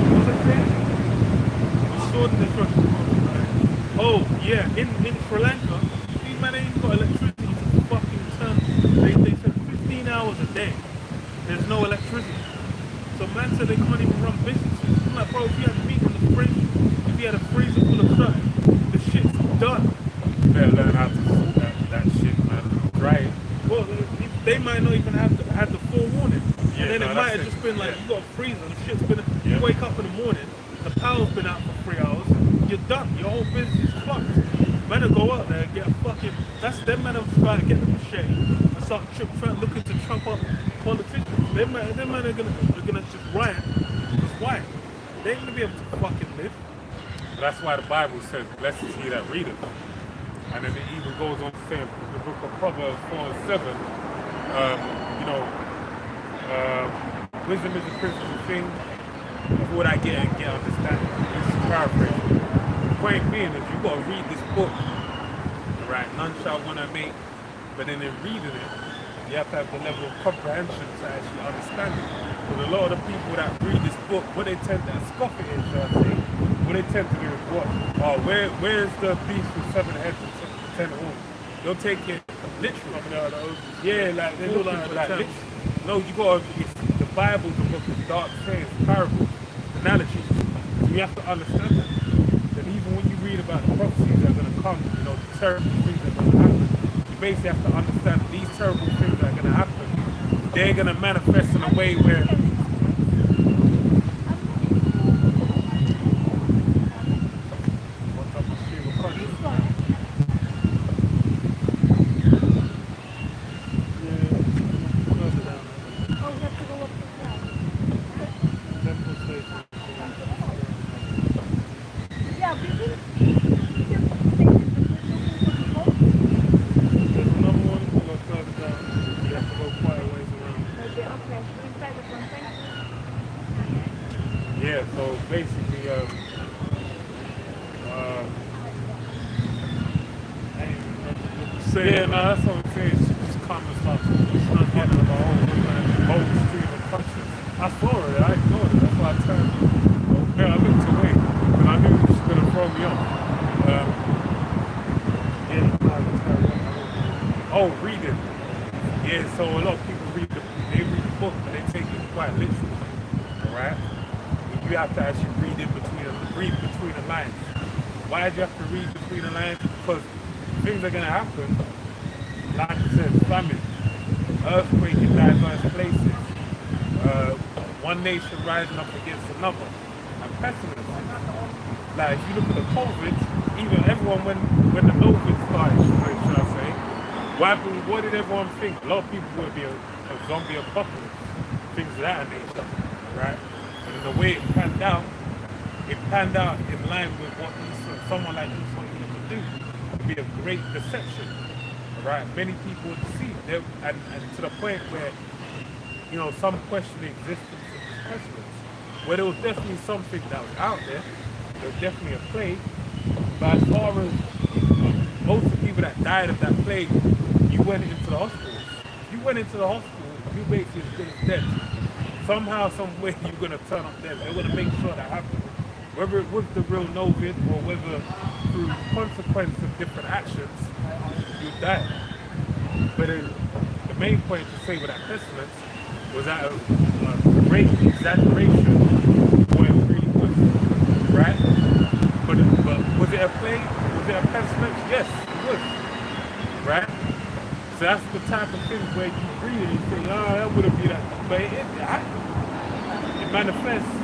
what was I saying? The sword and destruction. Oh, yeah, in Sri Lanka, these men ain't even got electricity to fucking turn. They said 15 hours a day. There's no electricity. So man said they can't even run businesses. I'm like, bro, if you had meat in the fridge, if you had a freezer full of stuff, the shit's done. You better learn how to sort that shit, man. Right? Well, they might not even have the forewarning. Yeah, And then no, it might that's have it. just been like, Yeah. you got a freezer, the shit's been, Yeah. you wake up in the morning, the power's been out for 3 hours, you're done. Your whole business is fucked. Men will go out there and get a fucking, that's them men are trying to get the machete and start looking to trump up politicians. Them men are gonna just riot. Because why? They ain't gonna be able to fucking live. That's why the Bible says, blessed is he that readeth. And then it even goes on to say in the book of Proverbs 4:7, you know, wisdom is a principal thing. Of what I get and get understanding. This is paraphrasing. The point being is you gotta read this book. Right? None shall want to make, but then in reading it, you have to have the level of comprehension to actually understand it. But a lot of the people that read this book, what they tend to scoff it in, shall I say, what they tend to do is what? Oh, where's the beast with 7 heads and 10 horns? They'll take it literally. Yeah, like they look like literally. No, you gotta, the Bible's a book of dark sayings, parables, analogies. So you have to understand that. That even when you read about the prophecies that are going to come, you know, the terrible things that are going to happen, you basically have to understand that these terrible things that are going to happen, they're going to manifest in a way where yeah, so basically, yeah, no, that's what I'm saying. She just come and start talking about whole stream of conscience. I saw her, I ignored her. That's why I turned. Yeah, I looked away because I knew she was gonna throw me off. Oh, reading. Yeah, so a lot of people read the book, but they take it quite literally. Alright? You have to actually read between the lines. Why do you have to read between the lines? Because things are gonna happen. Like I said, famine, earthquake in diverse places, one nation rising up against another, and pessimism. Like if you look at the COVID, even everyone when the COVID started, should I say, what did everyone think? A lot of people would be a zombie apocalypse, things of that nature, right? And the way it panned out in line with what someone like Esau could do. It would be a great deception, right? Many people would deceive them, and to the point where, you know, some question the existence of this pestilence. Where there was definitely something that was out there, there was definitely a plague, but as far as most of the people that died of that plague, you went into the hospital. If you went into the hospital, you basically as good as dead. Somehow, some way, you're going to turn up dead. They're going to make sure that happens. Whether it was the real Novid or whether through consequence of different actions, you die. But the main point to say with that pestilence was that a great exaggeration of what it really was, right? But was it a plague? Was it a pestilence? Yes, it was, right? So that's the type of thing where you read it and you think, oh, that wouldn't be that. But it happened. It manifests,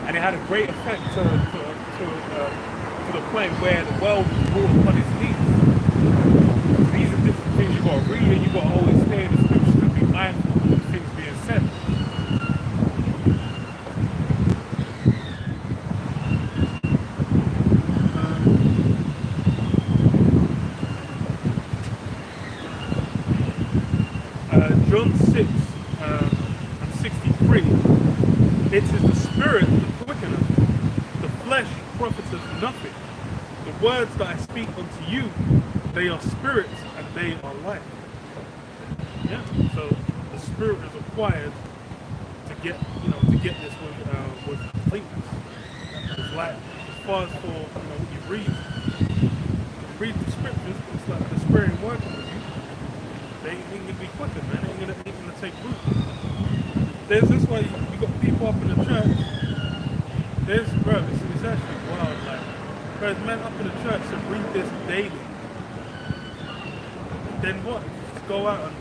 and it had a great effect to to the point where the world was brought upon its knees. These are different things you got to read, and you got to always stay in the scriptures and be mindful of the things being said. John 6 and 63, it is the spirit that quickeneth, the flesh profiteth nothing. The words that I speak unto you, they are spirit and they are life. Yeah, so the spirit is required to get, to get this with completeness. It's like, as far as for, what you read the scriptures, it's like the spirit ain't working with you. They ain't gonna be quicker, man. They ain't gonna take root. That's why you got people up in the church. Bro, it's actually wild. Like, there's men up in the church that read this daily. Then what? Just go out and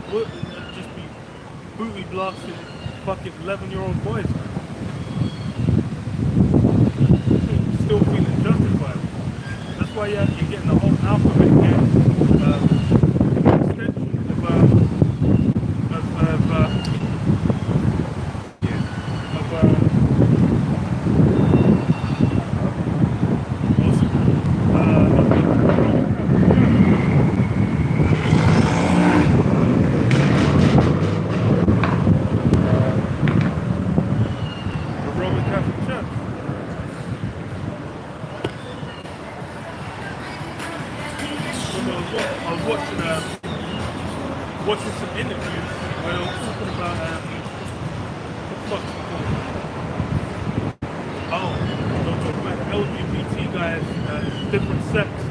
just be booty blasting fucking 11-year-old boys. Still feeling justified. That's why you're getting the whole alphabet game. Watching some interviews where they were talking about they'll talk about LGBT guys, different sects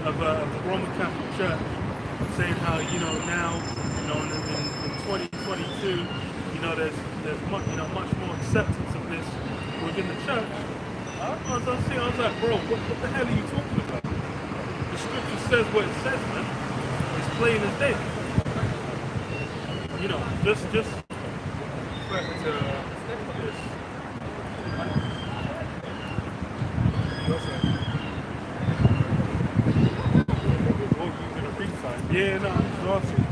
of the Roman Catholic Church, saying how now in 2022 there's much more acceptance of this within the church. I was like, bro, what the hell are you talking about? The scripture says what it says, man. It's plain as day. Just back to this. Yeah, no, it's awesome.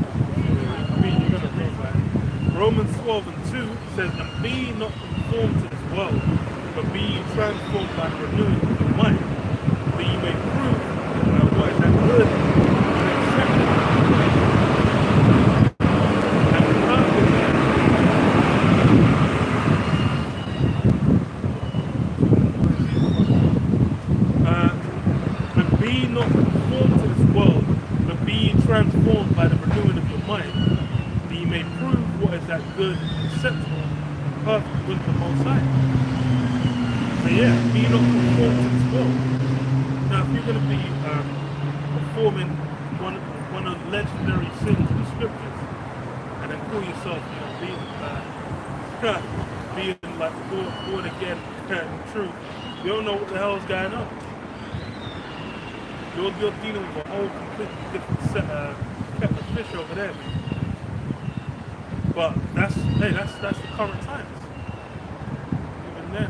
I mean, you're gonna read that. Romans 12 and 2 says, and be not conformed to this world, but be ye transformed by the renewing of your mind, that ye may prove what is that good and acceptable. And be not conformed to this world, but be ye transformed by the renewing of your mind, that ye may prove what is that good, acceptable, and perfect will of the Most High. So yeah, be not conformed to this world. Now, if you're going to be performing one of the legendary sins of the scriptures, and then call yourself, being like born again and true, you don't know what the hell is going on. You're dealing with a whole completely different set kettle of fish over there, man. But that's the current times. Even then.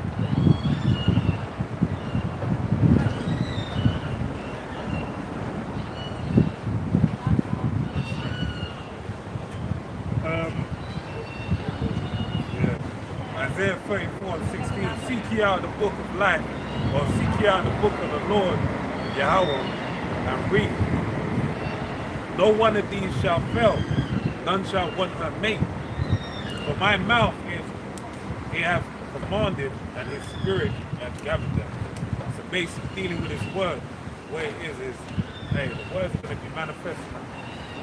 Isaiah 34 and 16, seek ye out the book of life, or seek ye out the book of the Lord Yahweh, and read. No one of these shall fail, none shall want her mate. For my mouth he hath commanded, and his spirit hath gathered them. So basically dealing with his word, where it is hey, the word is going to be manifested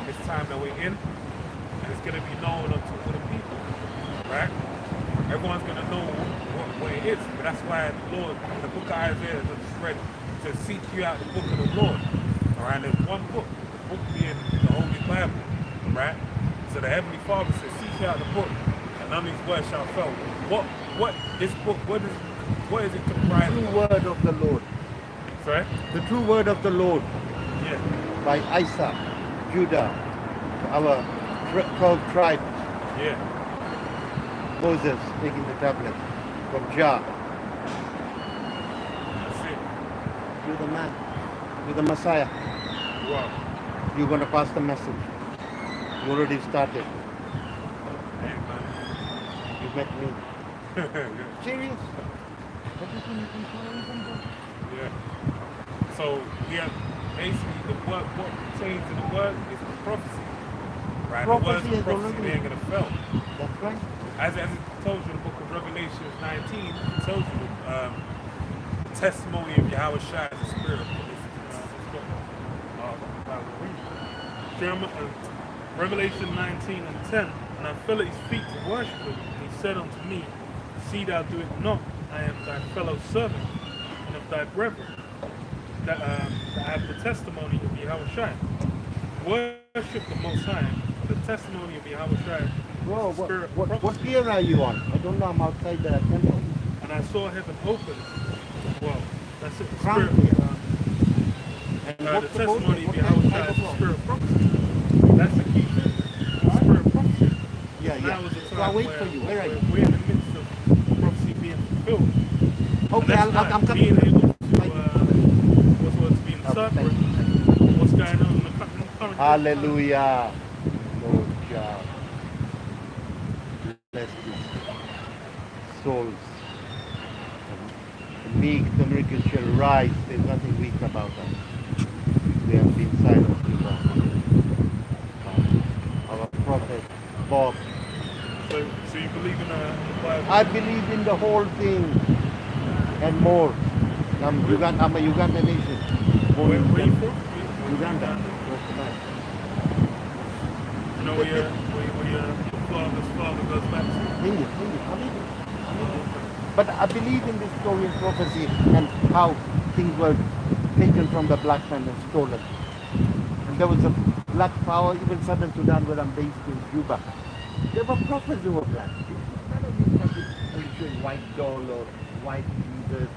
in this time that we're in, and it's going to be known unto all the people, right? Everyone's going to know where it is, but that's why the Lord, in the book of Isaiah, that I just read, to seek you out the book of the Lord. All right, there's one book, the book being the Holy Bible, right? So the Heavenly Father says, seek you out the book, and none of these words shall fail. What this book, what is it comprised The of? true word of the Lord. Sorry? The true word of the Lord. Yeah. By Isaac, Judah, our 12 tribes. Yeah. Moses taking the tablet from Jah. That's it. You're the man. You're the Messiah. Wow. You're going to pass the message. You already started. Hey, You met me. man. Serious? Everything you can follow is on God. Yeah. So we have basically the word, what pertains to the word is the prophecy. Right? The words Prophecy of is prophecy already- we ain't gonna fail. That's right. As it tells you in the book of Revelation 19, it tells you the testimony of Yahweh Shai is the spirit. Revelation 19 and 10, and I fell at his feet to worship him, and he said unto me, See thou do it not, I am thy fellow servant, and of thy brethren, that I have the testimony of Yahweh Shai. Worship the Most High, the testimony of Yahweh Shai, Bro, is the spirit of what prophecy. gear are you on? I don't know. I'm outside the temple. And I saw heaven open. Well, that's it, the Crown spirit gear. of And the what's the testimony boat? of What Yahweh kind Shai of is the boat? spirit of prophecy. That's the key thing. The spirit of prophecy. Yeah, yeah. Now is the So time I'll wait where for you. Where are you? we're in the midst of prophecy being fulfilled. And Okay, that's why I'm coming. being able to, Thank you. what's being Okay, thank interpreted, you. what's going on in the current Hallelujah. Lord God. Bless these souls. The meek, the miracle shall rise. There's nothing weak about us. They have been silent too long. Our prophet, Bob. So you believe in the Bible? I believe in the whole thing and more. I'm a Uganda nation. Born in Where you Uganda. from? Uganda. West Sudan. You know where your father's father goes back to? India. I'm Indian. But I believe in this story and prophecy and how things were taken from the black man and stolen. And there was a black power, even Southern Sudan, where I'm based in Juba. There were prophets who were black. None of these countries showing white doll or white Jesus.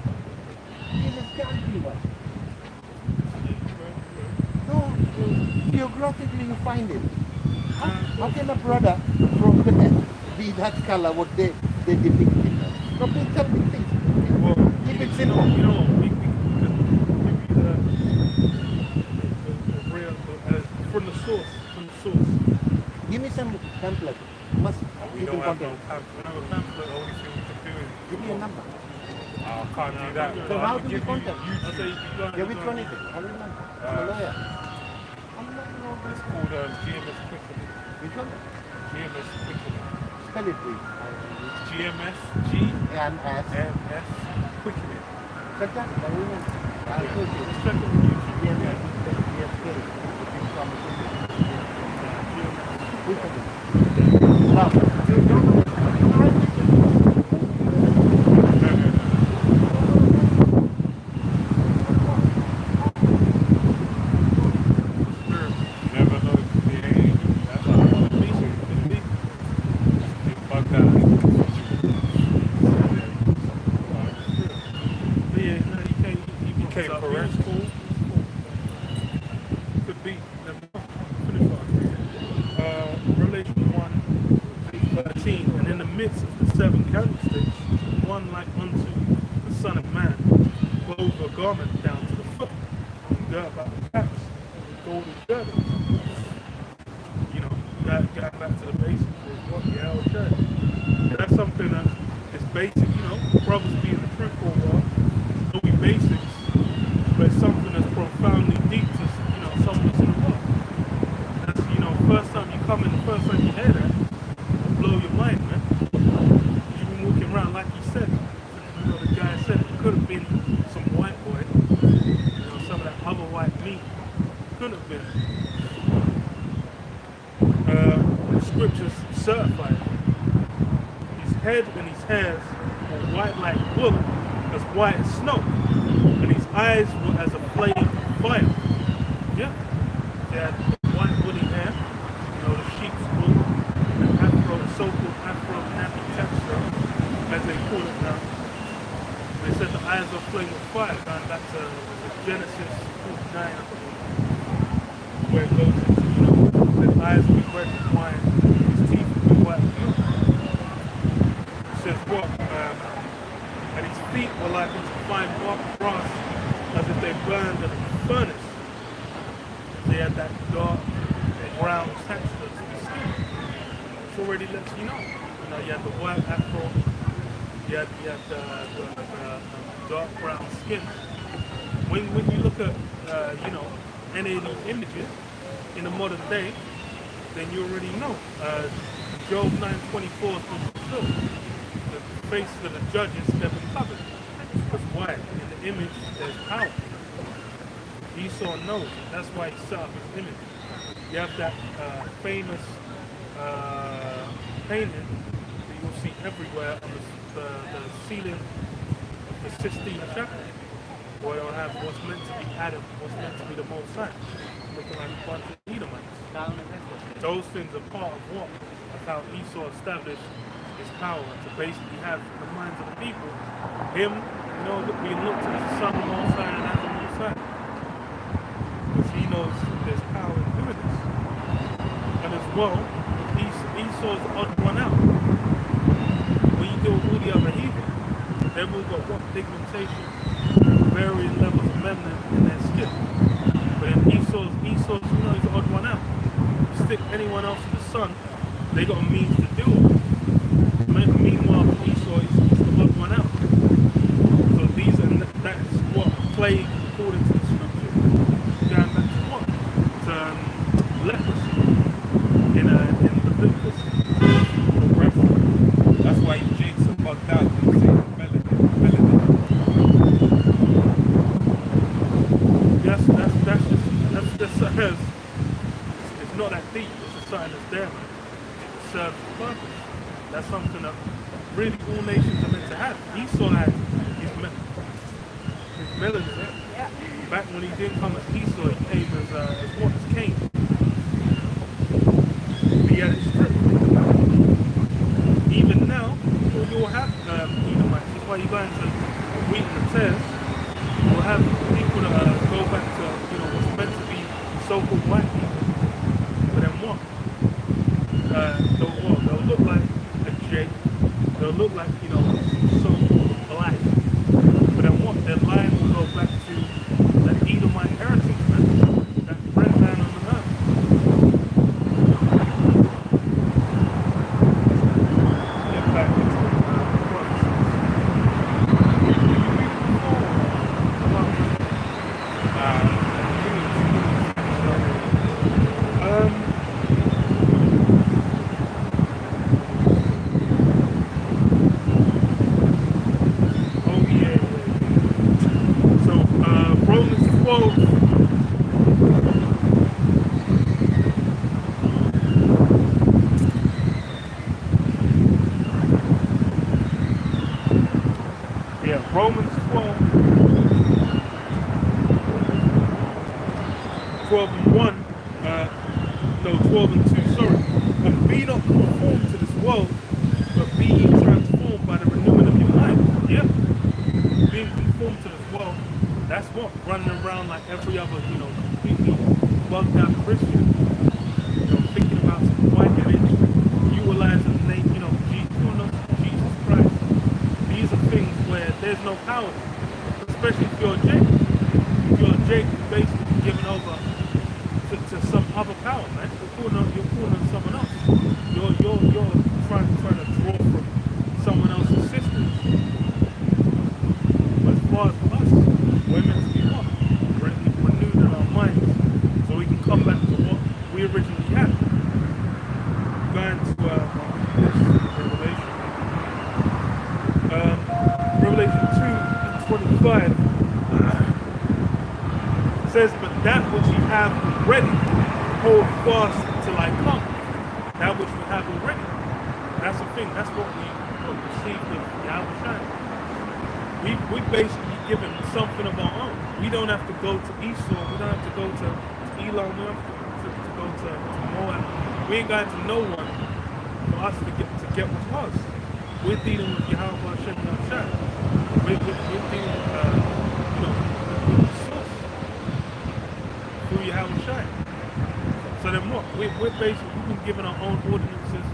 Jesus can't be white. No, geographically you find it. How can a brother from there be that color what they depict him as? No, please tell me, please. Well, Keep it you simple. know, we can give you the real, from the source, Give me some template. Must We keep don't in have no contact. pamphlet. No pamphlet. The only thing we can do is Give me a number. I can't do that. So But how I do can we give you contact? I say you YouTube. go Yeah, which one is it? I remember. I'm a lawyer. I'm not an old It's man. called GMS Quickening. Which one? GMS Quickening. Spell it please. GMS GMS. GMS Quickening. Fantastic, I remember. I'll Yeah. show you. Just check it on YouTube. GMS is GSK. The big pharmaceutical. Which one? Now, you don't know. You never know it could be an angel. That's how I Could be. think about that. But yeah, no, you came up. correct. It's cool. Could be. Never know. Finish off. Revelation 1:13, and in the midst of the seven candlesticks, one like unto the Son of Man, clothed a garment down to the foot, and girt about the paps with golden girdle. You know, going back to the basics of what Yahweh said. That's something that is basic, you know, brothers being the truth for a while. It'll be basics, but it's something that's profoundly deep to, you know, someone that's in the world. That's, you know, first time you come in, the first time you hear that, it'll blow your mind, man. You've been walking around, like you said, you know, the guy said it could have been some white boy, you know, some of that other white meat. Could have been. The scriptures certify it. His head and his hairs were white like wool, as white as snow, and his eyes were as a flame of fire. Yeah, he had white woolly hair, you know, the sheep's wool, and afro, so-called afro-nappy texture, as they call it now. They said the eyes are flame of fire, going back to Genesis 49, I believe, where it goes into, you know, his eyes will be red with wine, his teeth will be white as milk. It says what? And his feet were like unto fine brass, as if they burned in a furnace. They had that dark brown texture to the skin. Which already lets you know. You know, you had the white afro, you had the dark brown skin. When you look at you know, any of these images in the modern day, then you already know. Job 9:24 is fulfilled. The faces of the judges have been covered. Because why? In the image there's power. Esau knows. That's why he set up his image. You have that famous painting that you'll see everywhere on the ceiling of the Sistine Chapel, where it'll have what's meant to be Adam, what's meant to be the Most High, looking like a bunch of Edomites. Those things are part of what? Of how Esau established his power to basically have in the minds of the people, him, you know, being looked at as the son of the Most High and as the Most High. Because he knows there's power in doing this. And as well, Esau's the odd one out. When you deal with all the other heathen, they've all got what pigmentation, varying levels of melanin in their skin. But in Esau's, you know, he's the odd one out. You stick anyone else in the sun, they got a means to do it. Meanwhile, for Esau, he's the odd one out. So that's what plague according to the scripture. Going back to what? To leprosy in Leviticus. That's why Jake's so bugged out when he says melanin. It's not that deep. It's just something that's there, man. It serves a purpose. That's something that really all nations are meant to have. Esau had his melanin. Yeah. Back when he didn't come as Esau, he came as what? As Cain. He had it stripped. Even now, you'll have Edomites. That's why you go into wheat and the tares. You'll have people that go back to, you know, what's meant to be so-called white people. But then what? They'll look like a Jake. They'll look like, you know, so-called black. But then what? Their line will go back to the Edomite heritage, man. That red man on the earth. Get back into prophecies. Romans 12. Yeah, Romans 12. 12 and 1. No, 12 and 2, sorry. And be not conformed to this world, but be ye transformed by the renewing of your mind. Yeah? Being conformed to this world, that's what? Running around like every other, you know, completely bugged out Christian. You know, thinking about some white image, utilizing the name, you know, Jesus Christ. These are things where there's no power. Especially if you're a Jake. If you're a Jake, you're basically giving over to some other power, man. You're calling on someone else. You're trying to draw from someone else's system. But as far as for us, we're meant to be what? Renewed in our minds. So we can come back to what we originally had. Going to this Revelation. Revelation 2:25 says, but that which you have already, hold fast till I come. That which we have already. That's the thing. That's what we received of Yahweh. We've basically given something of our own. We don't have to go to Esau. We don't have to go to Elam. We don't have to go to Moab. We ain't going to no one for us to get what's ours. We're dealing with Yahweh Hashem Yahshua. We're dealing with, with the source through Yahweh Shai. So then what? We've been given our own ordinances.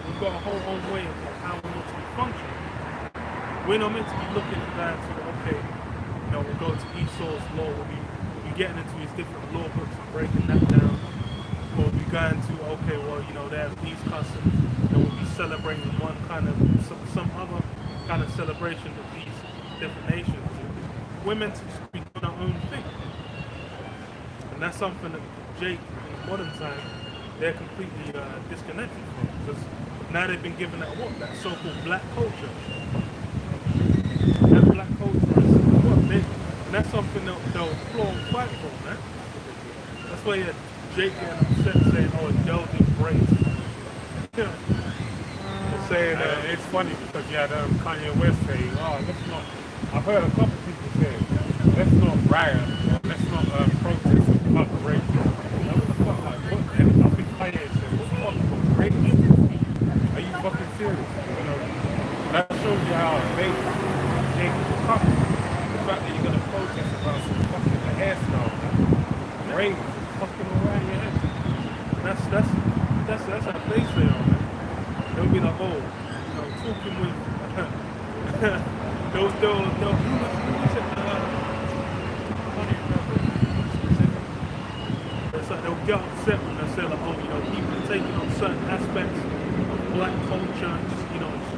We've got a whole own way of how we want to be functioning. We're not meant to be looking at that to, okay, we'll go to Esau's law. We'll be getting into these different law books and breaking that down. We'll be going to, okay, well, they have these customs, and we'll be celebrating one kind of, some other kind of celebration of these different nations. We're meant to just be doing our own thing. And that's something that Jake, in modern time, they're completely disconnected from. Because now they've been given that so-called black culture. That black culture is and that's something they'll claw and fight for, man. That's why Jake getting upset saying, oh, y'all embrace. Saying it's funny because you had Kanye West saying, oh, let's not. I've heard a couple people say, let's not riot, or let's not protest about racism. What the fuck, like, what? And I think Kanye said, what the fuck about racism? Are you fucking serious? That shows you how big Jake is coming. The fact that you're gonna protest about some fucking hairstyle, race, fucking around your head. That's how they say on it. They'll be like, oh, talking with those who was it? I can't even remember specifically. It's like they'll get upset when they say like, oh, people are taking on certain aspects of black culture and just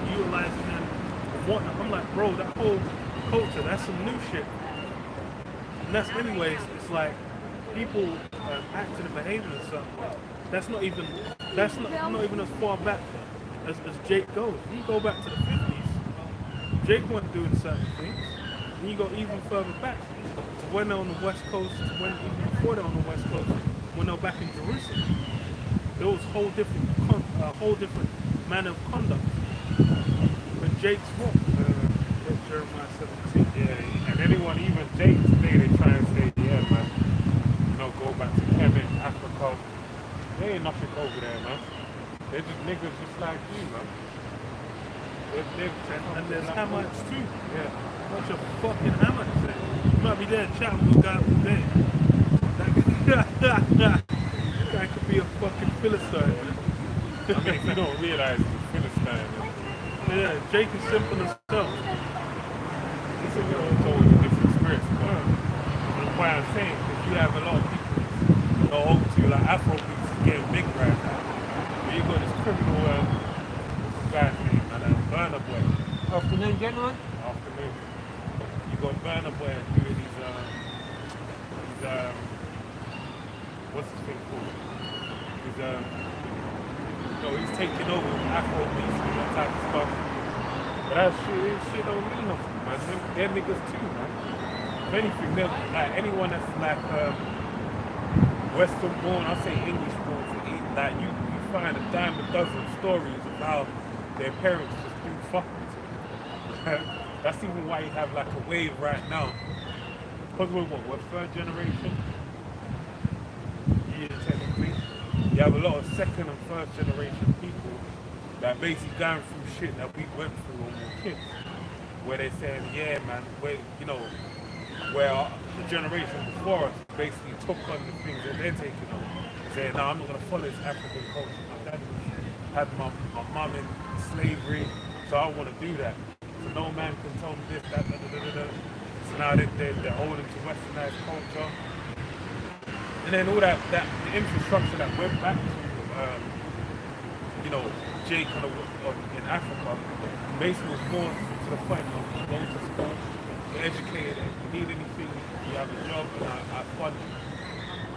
utilizing them and whatnot. I'm like, bro, that whole culture, that's some new shit. And that's anyways, it's like people acting and behaving in certain way. That's not even as far back as Jake goes. You go back to the 50s, Jake wasn't doing certain things. And you go even further back to when they're on the West Coast, even before they're on the West Coast, when they're back in Jerusalem. There was a whole different manner of conduct. But Jake's what? Jeremiah 17. Yeah, and anyone, even Jake today, they try and say, yeah, man, go back to Kemet, Africa. There ain't nothing over there, man. They're just niggas just like you, man. And there's Hamites too. Yeah. Bunch of fucking Hamites there. You might be there chatting with a guy all day. That guy could be a fucking Philistine, man. I mean, if you don't realize he's Philistine, man. Yeah, Jake is simple as hell. It's a totally different experience, but that's why I'm saying, because you have a lot of people go over to you, like Afrobeats is getting big right now. But you got this criminal, what's the guy's name, man, Burna Boy. Afternoon, gentlemen. Afternoon. You got Burna Boy doing these what's his thing called? He's taking over with Afrobeats and that type of stuff. But that shit don't mean nothing, man. They're niggas too, man. If anything, they're like anyone that's like Western born, I say English born for eat. Like you find a dime a dozen stories of how their parents just do fucking to them. That's even why you have like a wave right now. Because we're third generation? Yeah, technically. You have a lot of second and first generation people that basically going through shit that we went through when we were kids. Where they're saying, yeah man, where the generation before us basically took on the things that they're taking on. Saying, no, I'm not going to follow this African culture. My dad had my mum in slavery, so I want to do that. So no man can tell me this, that. So now they're holding to westernized culture. And then all that the infrastructure that went back to, Jake in Africa, basically was born to the point of going to school, you're educated, if you need anything, you have a job, and I fund you.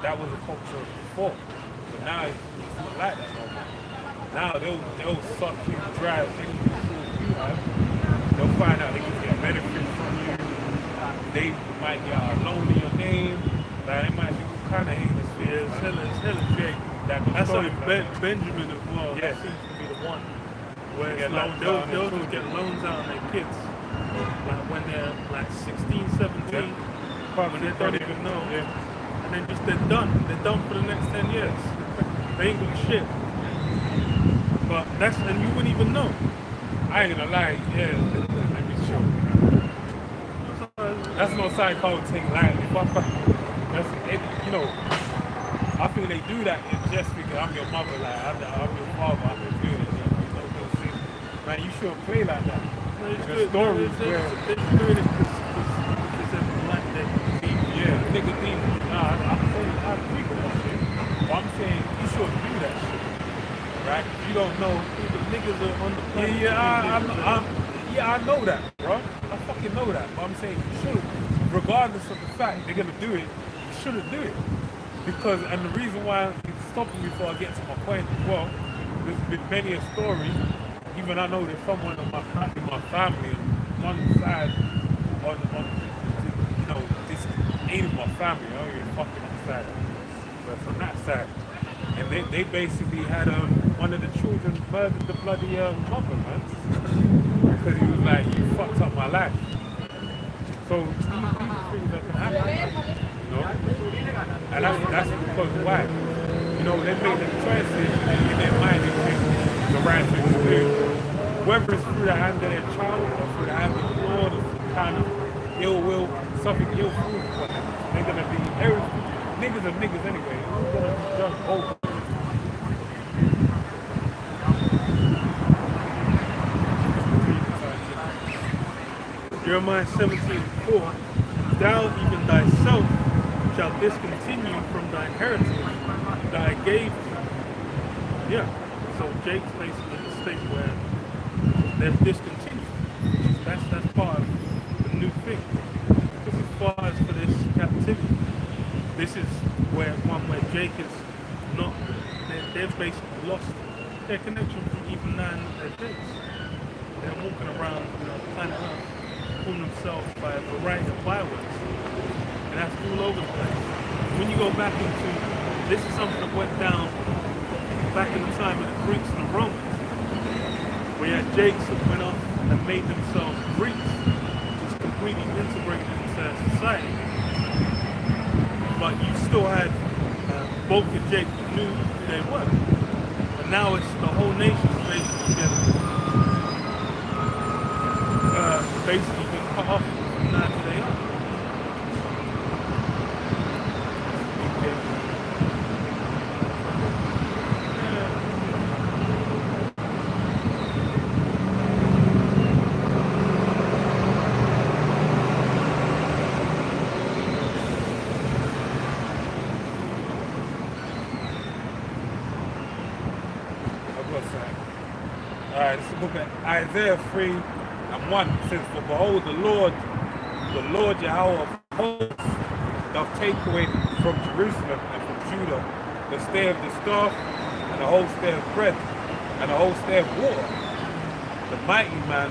That was the culture before. But now it's not like that no more. Now they'll suck you dry as any tools you have. They'll find out they can get benefits from you. They might get a loan in your name. Like they might do kind of heinous things. Yeah, it's hella big. That's like Benjamin as well. Yeah. That seems to be the one. Where it's like they'll just get loans out on their kids. Like when they're like 16, 17. Yeah. When they don't even know. Yeah. And then just they're done. They're done for the next 10 years. They ain't got shit. But and you wouldn't even know. I ain't gonna lie, yeah, let me show. That's no psycho thing, like, if I think they do that just because I'm your mother, like, I'm your father, I'm your dude, man, you shouldn't play like that. No, they're just doing it because they're black. Yeah, Nicodemus. Nah, I'm saying I agree with that shit. But I'm saying you should do that shit, right? You don't know who the niggas are on the planet. Yeah, I know that, bro. I fucking know that. But I'm saying you should, regardless of the fact they're gonna do it, you shouldn't do it. Because, and the reason why it's stopping me before I get to my point as well, there's been many a story. Even I know there's someone in my family on one side, on you know, this ain't in my family. I don't even fucking on the side, but from that side, and they basically had one of the children murdered the bloody mother, man, because he was like, you fucked up my life. So these are things that can happen, you know, and that's because why, you know, they make the choices in their mind they think the right thing to do, whether it's through the hand of their child or through the hand of the Lord or some kind of ill will, something ill food, but they're gonna be everything. Niggas are niggas anyway. Who's gonna be judged over? Jeremiah 17:4, thou even thyself shalt discontinue from thine heritage that I gave thee. Yeah. So Jake's basically in a state where they're discontinued. That's part of the new thing. Because as far as for this captivity, this is where Jake is not, they've basically lost their connection from even nine of their days. They're walking around, you know, planet Earth, calling themselves by a variety of bywords. And that's all over the place. When you go back into, this is something that went down back in the time of the Greeks and the Romans, where you had Jakes that went off and made themselves Greeks, just completely integrated into society. But you still had both the Jakes that knew who they were. But now it's the whole nation basically been cut off from that to they are. Alright, this is the book of Isaiah 3:1. It says, for behold, the Lord Yahweh of hosts, doth take away from Jerusalem and from Judah the stay of the staff, and the whole stay of bread, and the whole stay of water. The mighty man,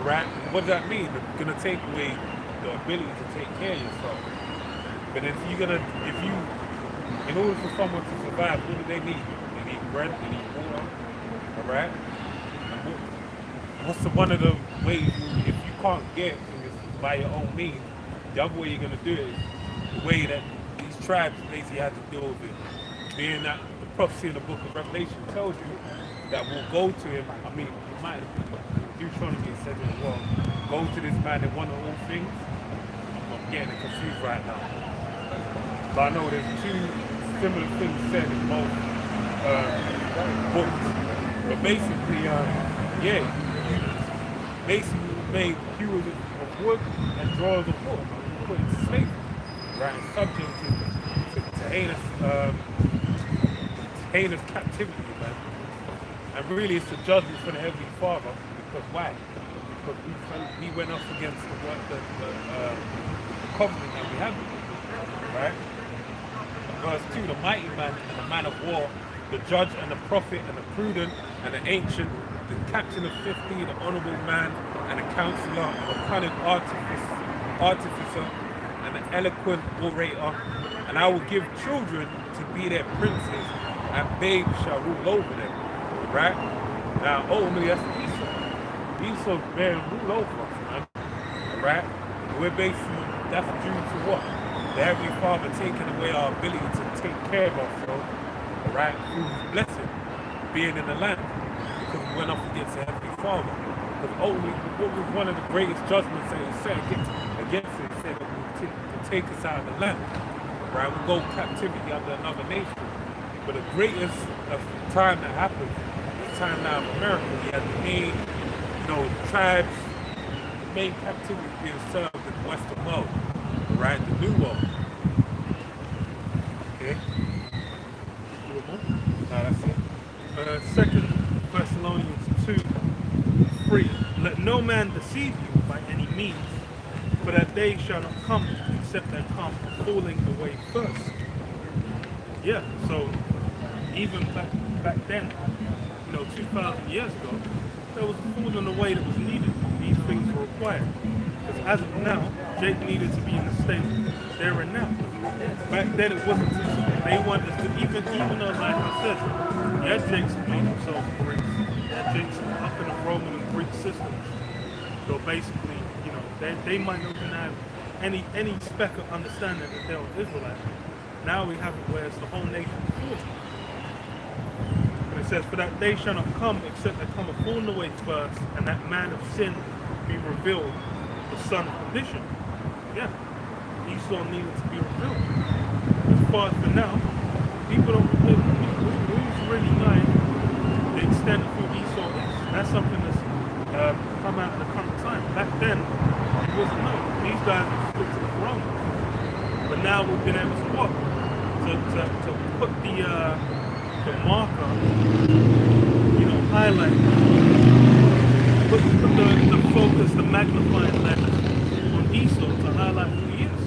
right? What does that mean? They're gonna take away the ability to take care of yourself. But in order for someone to survive, what do they need? They need bread, they need water, alright? What's one of the ways if you can't get it by your own means, the other way you're gonna do it is the way that these tribes basically had to deal with it. Being that the prophecy in the book of Revelation tells you that we'll go to him. I mean, you might Deuteronomy says it as well. Go to this man that won all things. I'm getting it confused right now. But I know there's two similar things said in both books. But basically, you basically made hewers of wood and drawers of wood. Put into slavery, right? And subject to heinous captivity, man. And really, it's a judgment for the Heavenly Father. Because why? Because we went up against the covenant that we had with him, right? Verse 2, the mighty man and the man of war, the judge and the prophet and the prudent and the ancient, the captain of 50, the honorable man and the counselor, the cunning artificer and the eloquent orator. And I will give children to be their princes, and babes shall rule over them. Right? Now, ultimately, that's Esau. Esau's bearing rule over us, man. Right? We're basically, that's due to what? The Heavenly Father taking away our ability to take care of ourselves, right, through His blessing, being in the land, because we went up against the Heavenly Father. Because ultimately, what was one of the greatest judgments that He said against it, He said that will take us out of the land, right? We'll go captivity under another nation. But the greatest of time that happened, the time now in America, we had the main, tribes, the main captivity being served in the Western world. right? The new world. Okay? You want more? Now that's it. Second Thessalonians 2:3. Let no man deceive you by any means, for that day shall not come except there come a falling away first. Yeah, so even back then, 2,000 years ago, there was a falling away that was needed. These things were required. Because as of now, Jake needed to be in the state there and now. Back then it wasn't. They wanted us to even though, like I said, yeah, Jake's made themselves Greeks. Yeah, Jake's up in the Roman and Greek systems. So basically, they might not even have any speck of understanding that they were Israelites. Now we have it where it's the whole nation full. And it says, for that day shall not come except there come a falling away first, and that man of sin be revealed, the son of perdition. Yeah, Esau needed to be revealed. As far as for now, people don't who's really knowing the extent of who Esau is. That's something that's come out in the current time. Back then, it wasn't known. These guys would stick to the throne. But now we've been able to what? To put the marker, highlight, put the focus, the magnifying lens on Esau to highlight who he is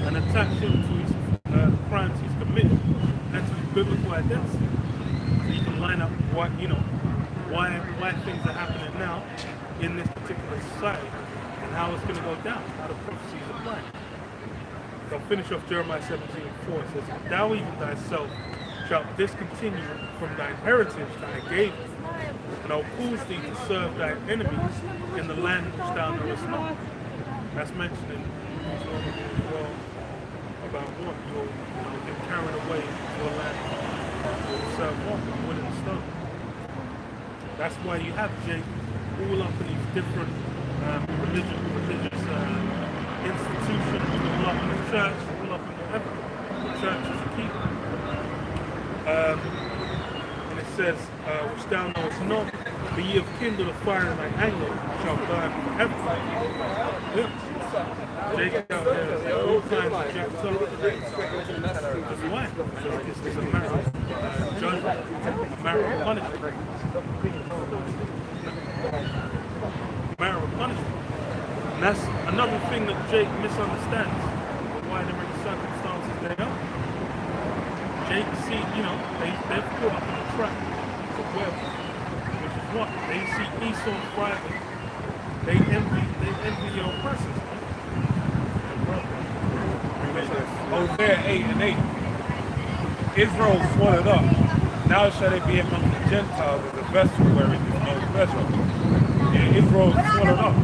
and attach him to his crimes he's committed and to his biblical identity. So you can line up why things are happening now in this particular society and how it's going to go down, how the prophecies apply. I'll finish off Jeremiah 17:4. It says, thou even thyself shalt discontinue from thine heritage that I gave thee, and I'll cause thee to serve thine enemies in the land which thou knowest not. That's mentioned in Deuteronomy as well about what you'll get carried away to a land you'll serve what? Wood and stone. That's why you have Jake all up in these different religious institutions, all up in the church, all up in whatever. The church is the key. And it says, which thou knowest not, for ye have kindled a fire in thine anger, shall burn forever. Yeah. Jake out there, all kinds of jacked up. That's why. It's a matter of judgment, a matter of punishment. Matter of punishment. And that's another thing that Jake misunderstands, why they're in the circumstances they are. Jake see, they're caught up in the trap of wealth, which is what? They see Esau thriving. They envy your oppressors. Hosea 8:8. Israel swallowed up. Now shall they be among the Gentiles as a vessel wherein is no pleasure. Yeah, Israel swallowed up.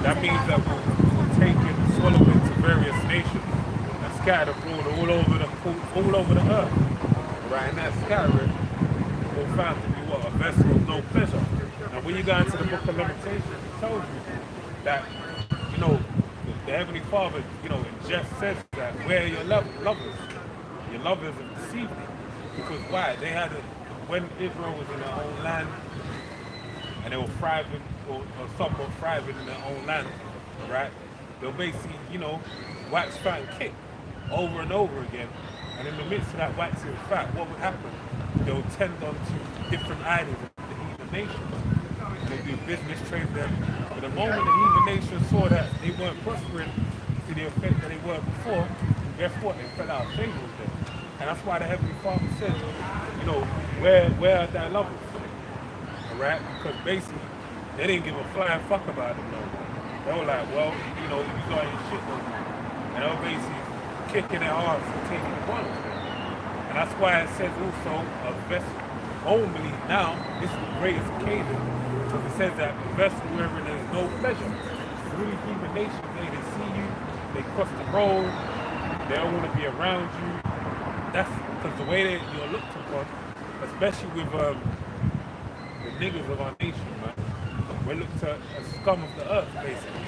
That means that we'll take it and swallow it to various nations and scatter abroad all over the earth. Right, and that scattering will found to be what? A vessel of no pleasure. Now when you go into the book of Lamentations, it tells you that, the Heavenly Father, it just says that where your lovers have deceived me. Because why? They had when Israel was in their own land and they were thriving or somewhat thriving in their own land, right? They'll basically, wax fat and kick over and over again. And in the midst of that waxing fat, what would happen? They'll tend on to different idols of the heathen nations. They'll do business, trade them. But the moment the heathen nations saw that they weren't prospering to the effect that they were before, guess what? They fell out of favor with them. And that's why the Heavenly Father said, where are thy lovers? Alright? Because basically, they didn't give a flying fuck about them, though. They were like, well, you got your shit though. And they were basically kicking their arms and taking advantage of them. And that's why it says also a vessel. Only now, this is the greatest occasion. Because it says that a vessel wherein there's no pleasure. Really heathen nations, they see you, they cross the road, they don't want to be around you. That's because the way that you're looked upon, especially with the niggas of our nation, man. We're looked at as scum of the earth, basically,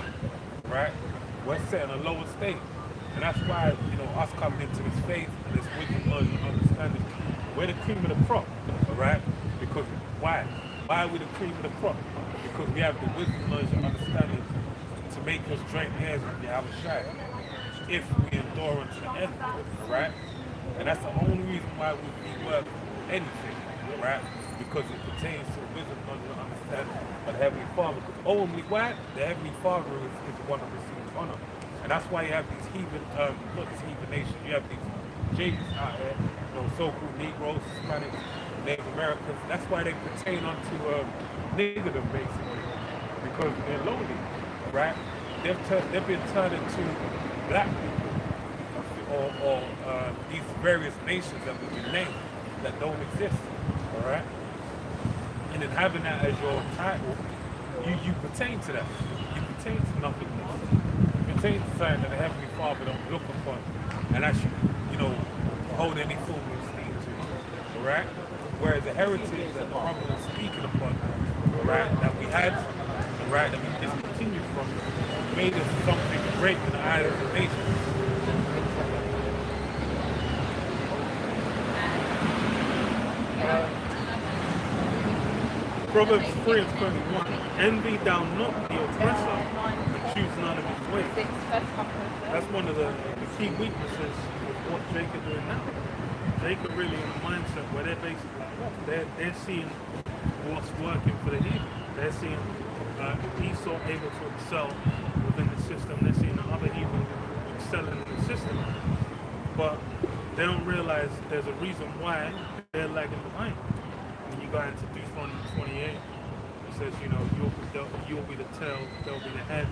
right? We're set in a lower state. And that's why, us coming into this faith and this wisdom, knowledge, and understanding, we're the cream of the crop, all right? Because why? Why are we the cream of the crop? Because we have the wisdom, knowledge, and understanding to make us joint hands with Yahweh Shai. if we endure unto the end, all right? And that's the only reason why we work anything, right? Because it pertains to the wisdom, knowledge, and understanding of the Heavenly Father. Because ultimately, why? The Heavenly Father is the one that receives honor. And that's why you have these heathen, not these heathen nations, you have these Jakes out here, so-called Negroes, Hispanics, Native Americans. That's why they pertain unto niggerdom, basically. Because they're lonely, right? They've been turned into black people or these various nations that we can name that don't exist, all right? And then having that as your title, you pertain to that. You pertain to nothingness. You pertain to something that the Heavenly Father don't look upon and actually, hold any form of esteem to, all right? Whereas the heritage that the Prophet was speaking upon, all right, that we had, all right, that we discontinued from, made us something great in the eyes of the nation. Proverbs 3:21. Envy thou not the oppressor, and choose none of his ways. That's one of the key weaknesses of what Jacob doing now. Jacob really in a mindset where they're basically they're seeing what's working for the heathen. They're seeing Esau able to excel within the system. They're seeing the other heathen excelling in the system. But they don't realize there's a reason why they're lagging behind. When you go into Deuteronomy 28, it says, you'll be the tail, they'll be the head,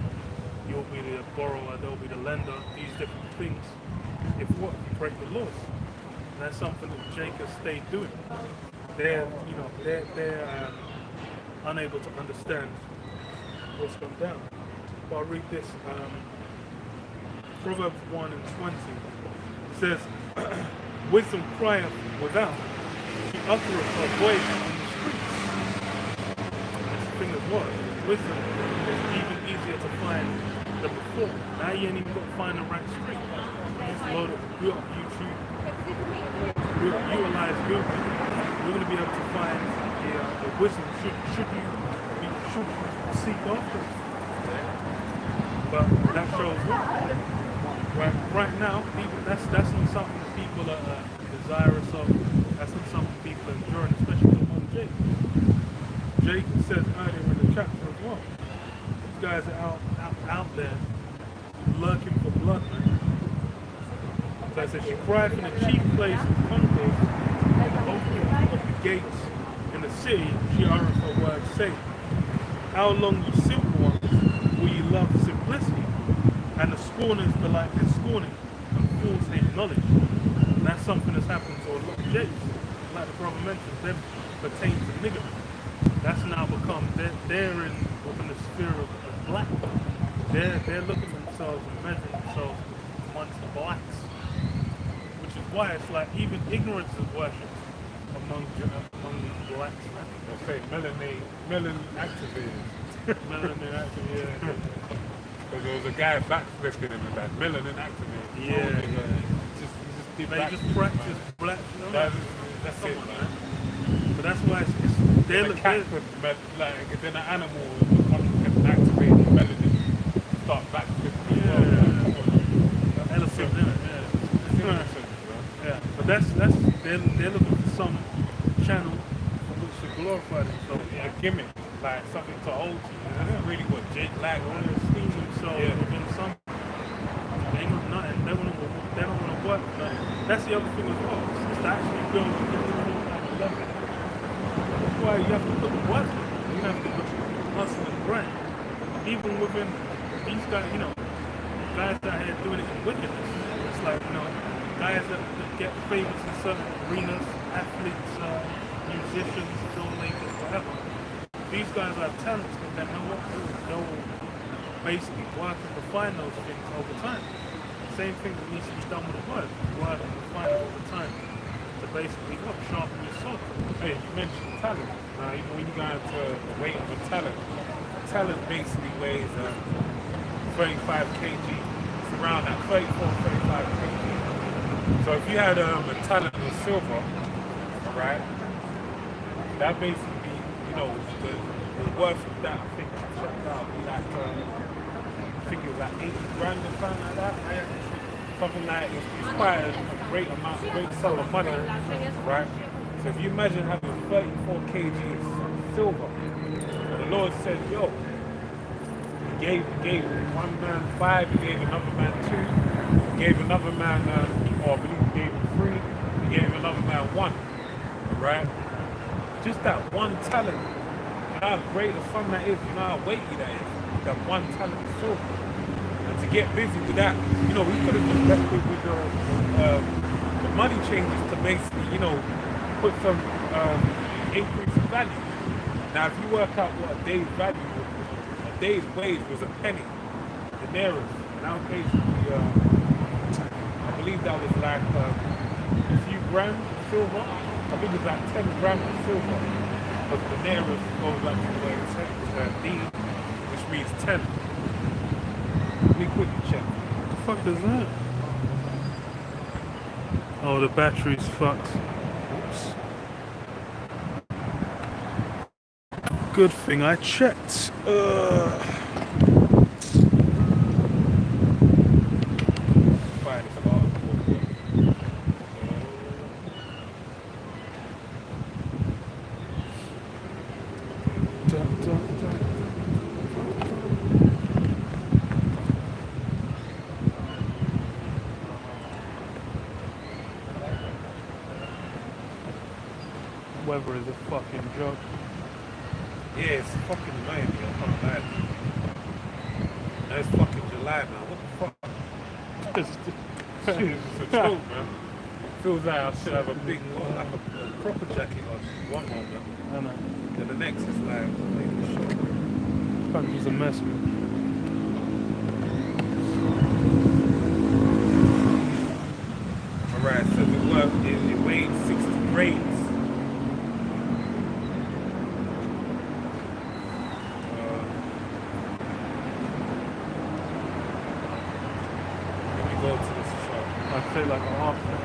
you'll be the borrower, they'll be the lender, these different things. If what? You break the laws. And that's something that Jacob stayed doing. They're unable to understand what's gone down. But I'll read this. Proverbs 1:20 says, wisdom crieth without, she uttereth her voice in the streets. That's the thing as well. Wisdom is even easier to find than before. Now you ain't even got to find the right street. You just load up YouTube, utilize Google. You're going to be able to find the wisdom should you seek after it. But that shows right now, people, that's not something that people are desirous of. That's not something people are enduring, especially among Jacob. Jacob says earlier in the chapter as well, these guys are out there lurking for blood, man. So I said, she cried from the chief place of concourse, and the opening of the gates in the city, she uttered her words, saying, how long, you simple ones, will you love simplicity? And the scorners delight in scorning, and fools hate knowledge. And that's something that's happened to a lot of Jakes. Like the brother mentioned, they pertain to nigger. That's now become, they're within the sphere of black. They're looking at themselves and measuring themselves amongst the blacks. Which is why it's like even ignorance is worshipped among these blacks. They'll say melanin activators. Melanin activated. Because there was a guy backflipping him with that melanin activator. Yeah. He just did They just practice black. That's it, man. But that's why they're The cat could, like, then an animal can activate the melanin, start backflipping. Yeah. Elephant, yeah. Yeah. But they're looking for some channel from which to glorify themselves. A gimmick, like something to hold to. That's really what Jake like. They want to esteem themselves within some. They ain't got nothing. They don't want to work for nothing. That's the other thing as well. It's to actually build a level. That's why you have to put the work in. You have to hustle and grind. Even within these guys, guys out here doing it in wickedness. It's like, guys that get famous in certain arenas, athletes, musicians, filmmakers, whatever. These guys have talents, but then they'll basically work and refine those things over time. Same thing that needs to be done with the word. Work and refine it over time. To basically sharpen your soul. Hey, you mentioned talent. Even when you go into the weight of a talent basically weighs 35 kg. It's around that 34, 35 kg. So if you had a talent of silver, right, that basically, the worth of that, I think, checked out, be like, I think it was like 80 grand or something like that. something like it's quite a great amount, great sum of money, right? So if you imagine having 34 kgs silver, the Lord said, yo, he gave one man 5, he gave another man 2, he gave another man, or I believe he gave him 3, he gave another man 1, right? Just that one talent, you know how great a sum that is, you know how weighty that is, that one talent of silver. And to get busy with that, you know, we could have just left it with the money changes to basically, you know, put some increase in value. Now, if you work out what a day's value was, a day's wage was a penny, denarius, and that was basically, I believe that was like a few grams of silver. I think it was like 10 grams of silver. But denarius goes back to the way it's D, which reads 10. Let me quickly check. What the fuck is that? Oh, the battery's fucked. Oops. Good thing I checked. Fine, it's a lot. Dun, dun, dun. Weather is a fucking joke. Yeah, it's fucking annoying, yo. I can't lie. Now it's fucking July now. What the fuck? Shit, it's a joke, man. Feels like I should have a big, like a proper jacket on one moment. I know. Then the next is like, maybe short. Country's a mess, man. Alright, so it weighed 60 grades. Let me go to this chart. I'd say like a half cent.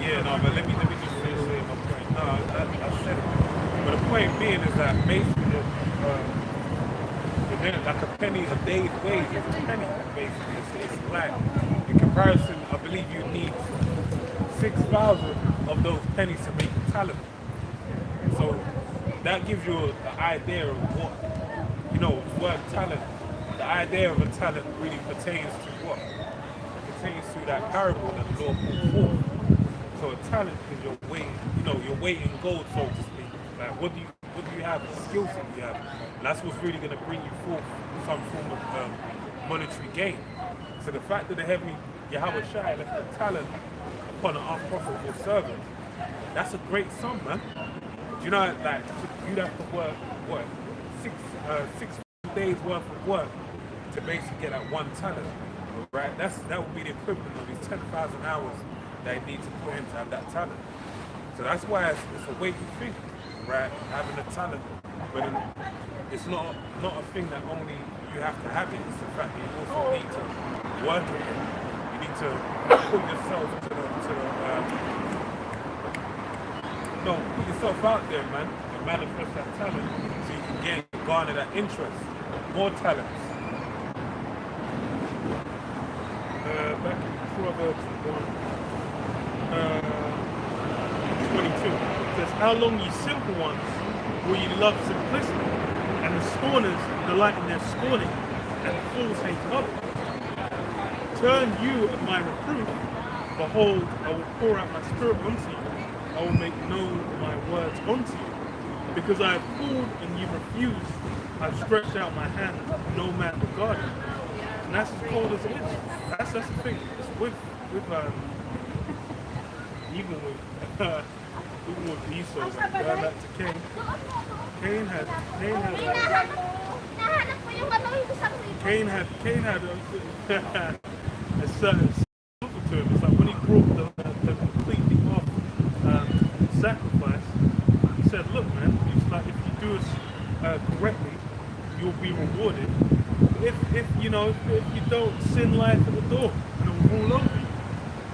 Yeah, no, but let me just say my point. No, I said it. But the point being is that basically, like a penny a day's wage is a penny, basically. It's like, in comparison, I believe you need 6,000 of those pennies to make a talent. So that gives you an idea of what, you know, word talent. The idea of a talent really pertains to what? It pertains to that parable that the Lord put forth. So a talent is your weight, you know, your weight in gold, so to speak. Like what do you have? What skill set do you have? And that's what's really going to bring you forth some form of monetary gain. So the fact that the heavenly Yahweh Shai left a talent upon an unprofitable servant, that's a great sum, man. Do you know, like, you'd have to work, what, six days worth of work to basically get that one talent, right? That would be the equivalent of these 10,000 hours they need to put in to have that talent. So that's why it's a weighty thing, right? Having a talent, but it's not a thing that only you have to have it. It's the fact that you also need to work it. You need to put yourself put yourself out there, man, and manifest that talent so you can garner that interest, more talents. Back in Proverbs 22. It says, how long, ye simple ones, will ye love simplicity? And the scorners delight in their scorning, and the fools hate others. Turn you at my reproof. Behold, I will pour out my spirit unto you. I will make known my words unto you. Because I have called and you refused, I have stretched out my hand, no man regarded. And that's as cold as it is. That's the thing. It's with even with Esau, like, going back to Cain. Cain had a certain comfort to him. It's like when he brought the completely off sacrifice, he said, look, man, it's like if you do it correctly, you'll be rewarded. If you don't, sin life at the door and it will rule over you.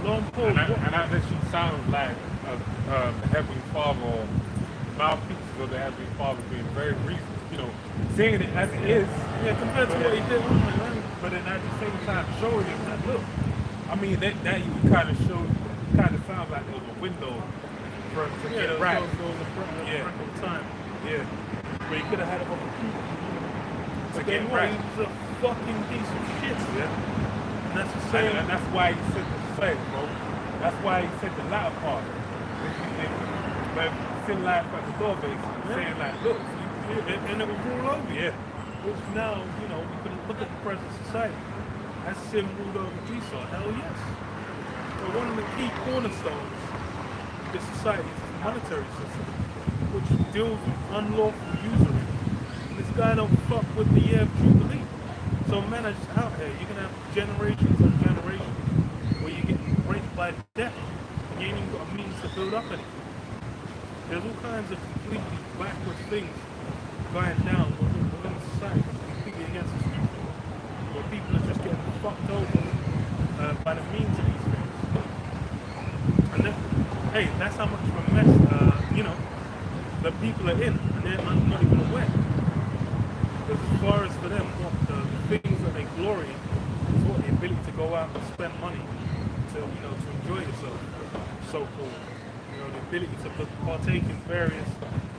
long pole. And that literally sounds like the Heavenly Father or mouthpieces of the Heavenly Father being very reasonable, saying it as it is. Yeah, compared to what he did, But then at the same time showing him that, look, I mean, that even kind of sounds like there was a window for him to get it right. Yeah. Time. Yeah. But he could have had it on the computer. To But get then it what? right. He was a fucking piece of shit. Yeah. And that's the same. And that's why he said the same, bro. That's why he said the latter part. But still life at the door, basically, saying like, look, and it was ruled over. yeah. Which now, we can look at the present society. Has sin ruled over Esau? Hell yes. But one of the key cornerstones of this society is the monetary system, which deals with unlawful usury. And this guy don't fuck with the year of Jubilee. So man are just out here. You're gonna have generations and generations where you're getting raped by death and you ain't even got a means to build up anything. There's all kinds of completely backward things going down within society, completely against us, where people are just getting fucked over by the means of these things. And then, hey, that's how much of a mess, the people are in, and they're not even aware. Because as far as for them, what the things that they glory in is what the ability to go out and spend money to enjoy yourself, so-called. The ability to partake in various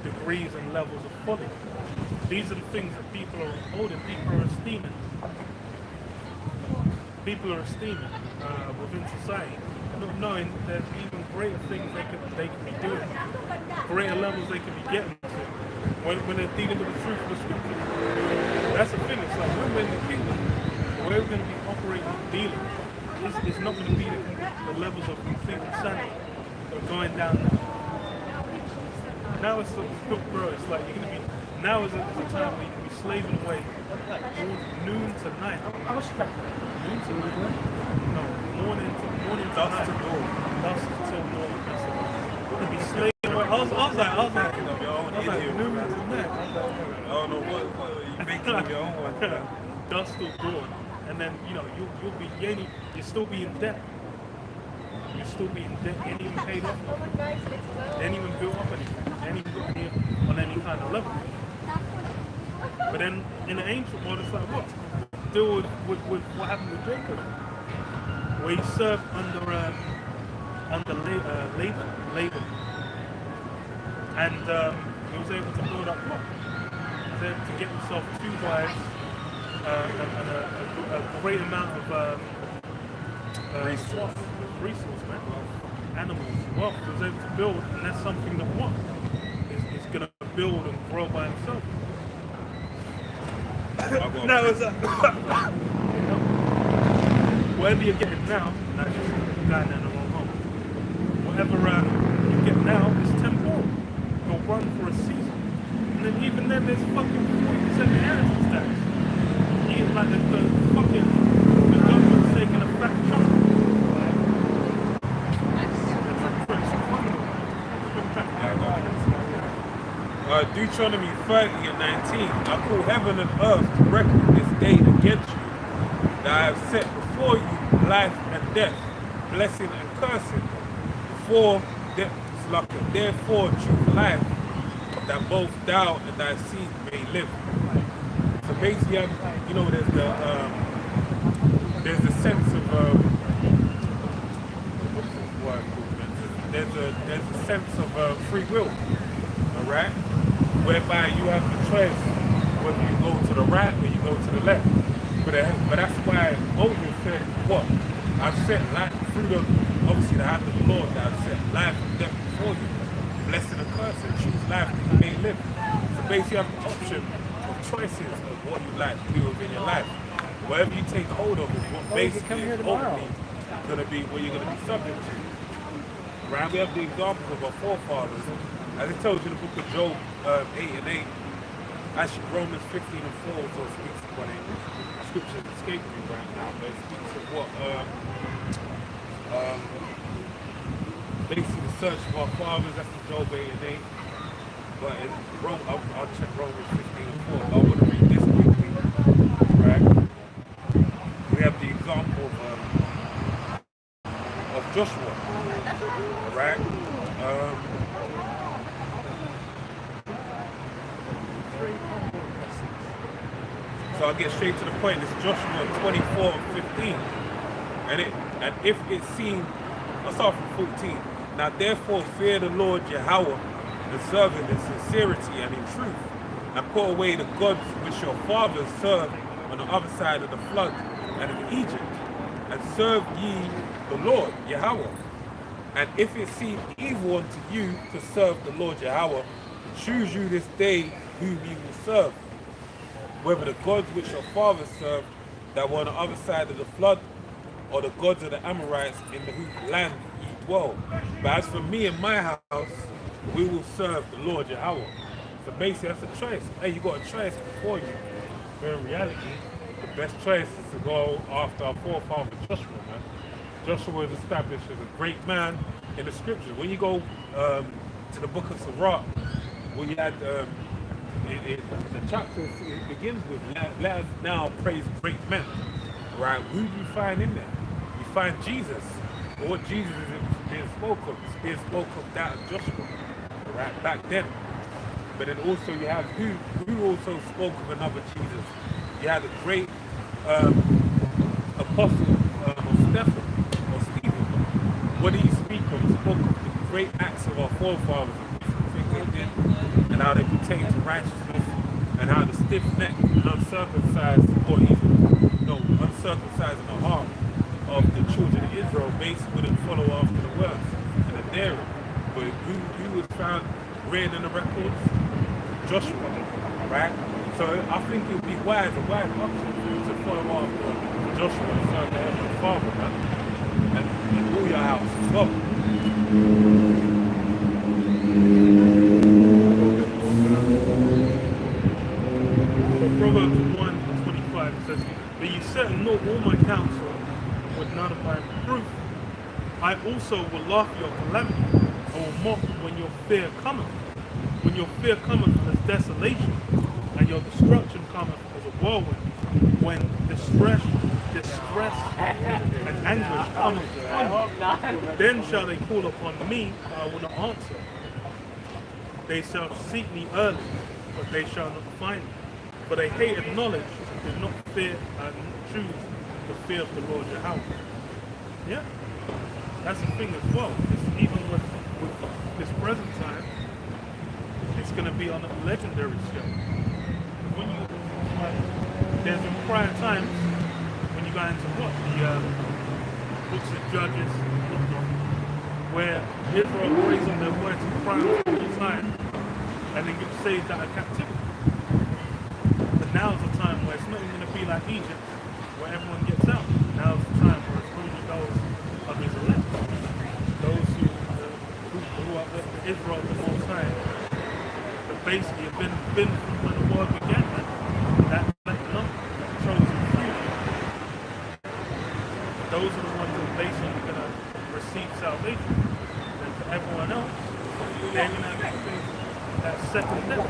degrees and levels of folly. These are the things that people are holding, people are esteeming. People are esteeming within society, not knowing there's even greater things they can be doing, greater levels they can be getting to when they're dealing with the truth of the scriptures. That's the thing. It's like when we're in the kingdom, the way we're going to be operating and dealing is not going to be the levels of complete insanity that are going down now. Now it's bro, it's like you're going to be, now is a time where you can be slaving away noon to night. Noon to night? No, morning to Dusk night. to dawn. Dusk till dawn. That's it. You're going to be slaving away. I was like, Your own idiom, noon man. to night. I don't know what you're making of your own one. Dusk till dawn. And then, you'll be, you'll still be in debt. You'll still be in debt. You ain't even paid off. They ain't even built up anything. They ain't even got here on any kind of level. But then in the ancient world, it's like what? Deal with what happened with Jacob, where he served under Laban, and he was able to build up what? He was able to get himself 2 wives and a great amount of resource, man, animals, wealth. He was able to build, and that's something that what is going to build and grow by himself. Now it's whatever you're getting now, that's just going down the wrong hole. Whatever you get now is temporal. It'll run for a season. And then even then there's fucking 40% inheritance tax. You like the government's taking a fat chunk. Deuteronomy 30 and 19. I call heaven and earth to record this day against you, that I have set before you life and death, blessing and cursing. Therefore choose life, that both thou and thy seed may live. So basically, there's the sense of what's this word called, man? There's a sense of free will, all right, whereby you have the choice whether you go to the right or you go to the left. But that's why Moses said, what? I've set life through obviously the hand of the Lord, that I've set life and death before you, blessing and cursing, choose life that you may live. So basically you have the option of choices of what you like to do within your life. Whatever you take hold of is what basically is ultimately going to be what you're going to be subject to. Right? We have the examples of our forefathers. As it tells you in the book of Job 8 and 8, actually Romans 15 and 4 also speaks of what scriptures escaping me right now, but it speaks of what basically the search of our fathers, that's in Job 8 and 8. But I'll check Romans 15 and 4. But I want to read this quickly. Right? We have the example of So I'll get straight to the point. It's Joshua 24 and 15. And if it seemed, I'll start from 14. Now therefore fear the Lord Yahweh and serve him in sincerity and in truth, and put away the gods which your fathers served on the other side of the flood and in Egypt, and serve ye the Lord Yahweh. And if it seem evil unto you to serve the Lord Yahweh, choose you this day whom ye will serve, whether the gods which your fathers served that were on the other side of the flood, or the gods of the Amorites in the whose land ye dwell. But as for me and my house, we will serve the Lord Yahweh. So basically that's a choice. Hey, you got a choice before you. But in reality, the best choice is to go after our forefather Joshua, man. Joshua was established as a great man in the scriptures. When you go to the book of Sirach, where you had the chapter, it begins with let us now praise great men. Right? Who do you find in there? You find Jesus. But what Jesus is being spoke of, it's being spoke of that of Joshua, right? Back then. But then also you have who also spoke of another Jesus. You had the great apostle of Stephen. What did he speak of? He spoke of the great acts of our forefathers, things they did, and how they pertain to righteousness, and how the stiff-necked and uncircumcised, or even uncircumcised in the heart of the children of Israel basically wouldn't follow after the words and the daring. But who was found read in the records? Joshua, right? So I think it would be a wise option for you to follow after Joshua and serve the Heavenly Father, man. And all your house as well. Proverbs 1:25 says, "But ye set not all my counsel with none of my reproof. I also will laugh at your calamity. I will mock when your fear cometh. When your fear cometh as desolation, and your destruction cometh as a whirlwind. When distress and anguish cometh upon you, then shall they call upon me, and I will not answer. They shall seek me early, but they shall not find me. For they hated knowledge and did not fear and choose the fear of the Lord Yahweh." Yeah, that's the thing as well. It's even with this present time, it's going to be on a legendary scale. When you there's been prior times when you go into what the books of Judges, where Israel raised on their voice and cried all the time, and then get saved out of captivity. But now's the time where it's not even going to be like Egypt, where everyone gets out. Now's the time where it's only those of his elect, those who are with Israel the Most High, that basically have been from when the world began. That chosen few. Those are the ones that are basically going to receive salvation. And for everyone else, they're going to have that second death.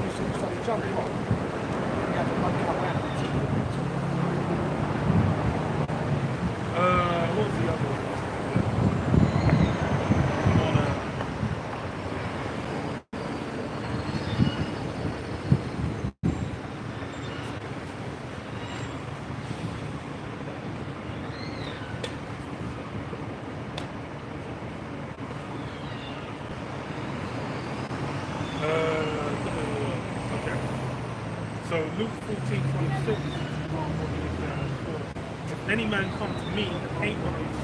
What was the other one? Okay. So Luke 14:26. If any man come to me and hate on his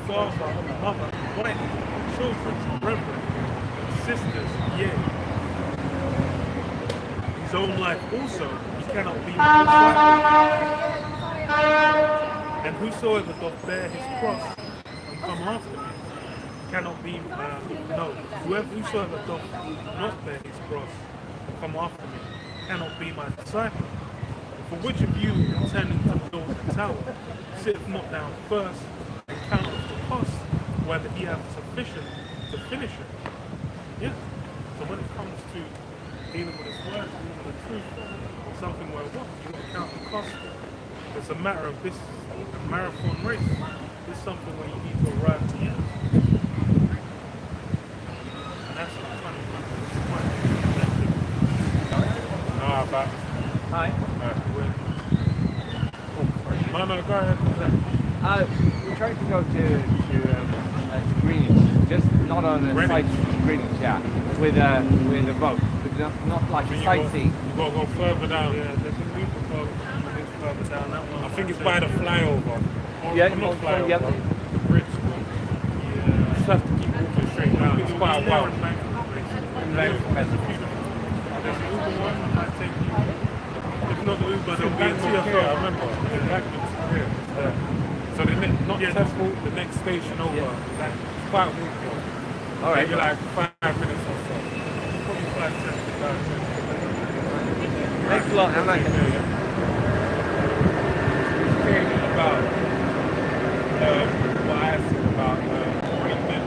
father, mother, wife, children, brethren, sisters, yea, his own life also, he cannot be my disciple. And whosoever doth bear his cross and come after me cannot be, whosoever doth not bear his cross and come after me cannot be my disciple. For which of you intending to build a tower, sitteth not down first and counteth the cost, whether he hath sufficient to finish it? Yeah. So when it comes to dealing with his word, dealing with the truth, something where what? You got to count the cost. It's a matter of this a marathon race. It's something where you need to arrive at the end. And that's what I'm trying to do. But Hi. when No, go ahead. We tried to go to Greenwich, just not on a Greenwich? sight Greenwich, yeah, with a boat, but not like a sightseeing. You gotta go further down. Yeah, there's a Uber boat that's further down that one. I think it's by the flyover. Yeah, Or not flyover. yeah. The bridge. Yeah. You just have to keep walking straight down. It's quite a while. There's an Uber one that might take you. If not the Uber, there'll be a TFL. I remember. So not Temple, the next station over. Like, it's quite walking. All right. Maybe like 5 minutes or so. Probably 5-10. Thanks a lot, Emma. Thinking about what I said about treatment.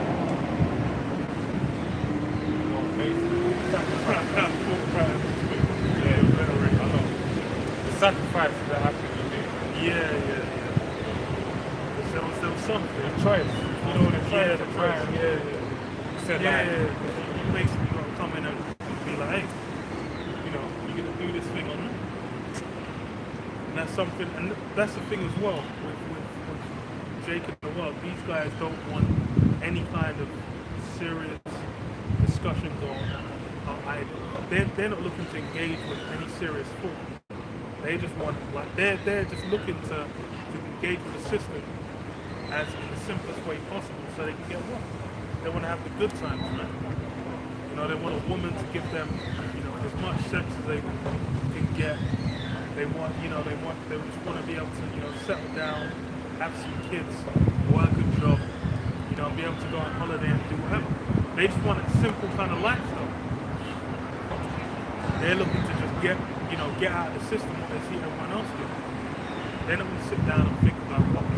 You know, basically. I know. The sacrifices that have to be made. Yeah. There was something. The choice. You know, the choice. The choice. Yeah. You said Yeah, like, you basically got to come in and be like, hey, you know, you're going to do this thing or not. And that's something, and that's the thing as well with Jake and the world. These guys don't want any kind of serious discussions or they're not looking to engage with any serious thought. They just want, like, they're just looking to engage with the system as in the simplest way possible so they can get what? They want to have the good times, man. You know, they want a woman to give them, you know, as much sex as they can get. They want, they just want to be able to, settle down, have some kids, work a job, be able to go on holiday and do whatever. They just want a simple kind of lifestyle. They're looking to just get out of the system what they see everyone else do. They're not going to sit down and think about what,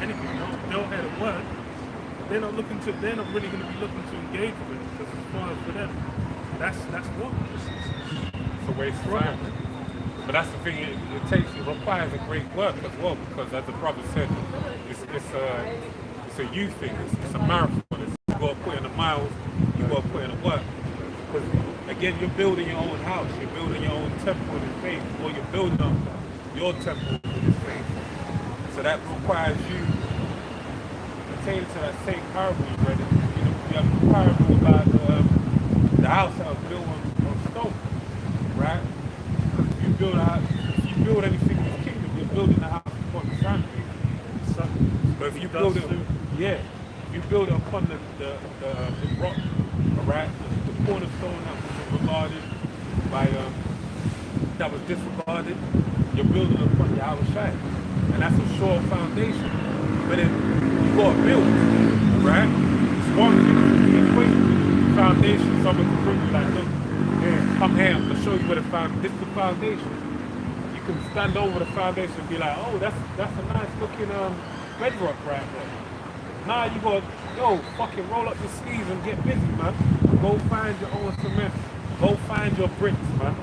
anything. They'll hear the word. They're not really going to be looking to engage with it because as far as for them, that's what. it's a waste of time. But that's the thing, it requires a great work as well, because as the brother said, it's a youth thing, it's a marathon. You got to put in the miles, you got to put in the work. Because again, you're building your own house, you're building your own temple in faith, or you're building up your temple in faith. So that requires you pertaining to that same parable you read. You have the parable about the house that was built on stone, right? If you build anything in the kingdom, you're building the house upon the sand. But if you build it, if you build it upon the rock, alright, the cornerstone that was regarded by that was disregarded, you're building it upon your outer shine. And that's a sure foundation. But then you gotta build, right? It's one thing, the equation, foundation, someone can bring you like, look, come here, I'm gonna show you where this is the foundation. You can stand over the foundation and be like, oh, that's a nice looking bedrock right there. Now you gotta, fucking roll up your sleeves and get busy, man. Go find your own cement. Go find your bricks, man.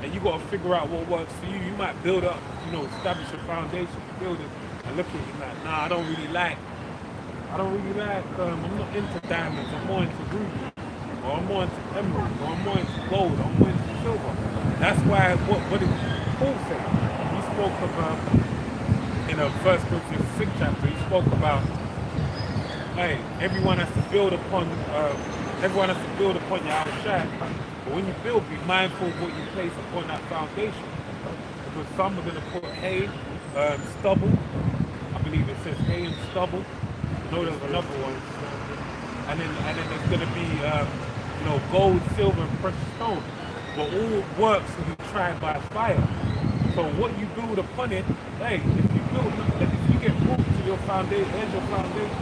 And you gotta figure out what works for you. You might build up, establish a foundation, build it, and look at it like, nah, I don't really like, I'm not into diamonds, I'm more into rubies, or I'm more into emeralds, or I'm more into gold, or I'm more into silver. That's why, what did Paul say? He spoke about, in 1 Corinthians 6 chapter, he spoke about, hey, everyone has to build upon your outer shine. But when you build, be mindful of what you place upon that foundation. Because some are going to put hay, stubble. I believe it says hay and stubble. I know there's another one. And then there's going to be, gold, silver, and precious stone. But all works will be tried by fire. So what you build upon it, hey, if you get moved to your foundation, here's your foundation,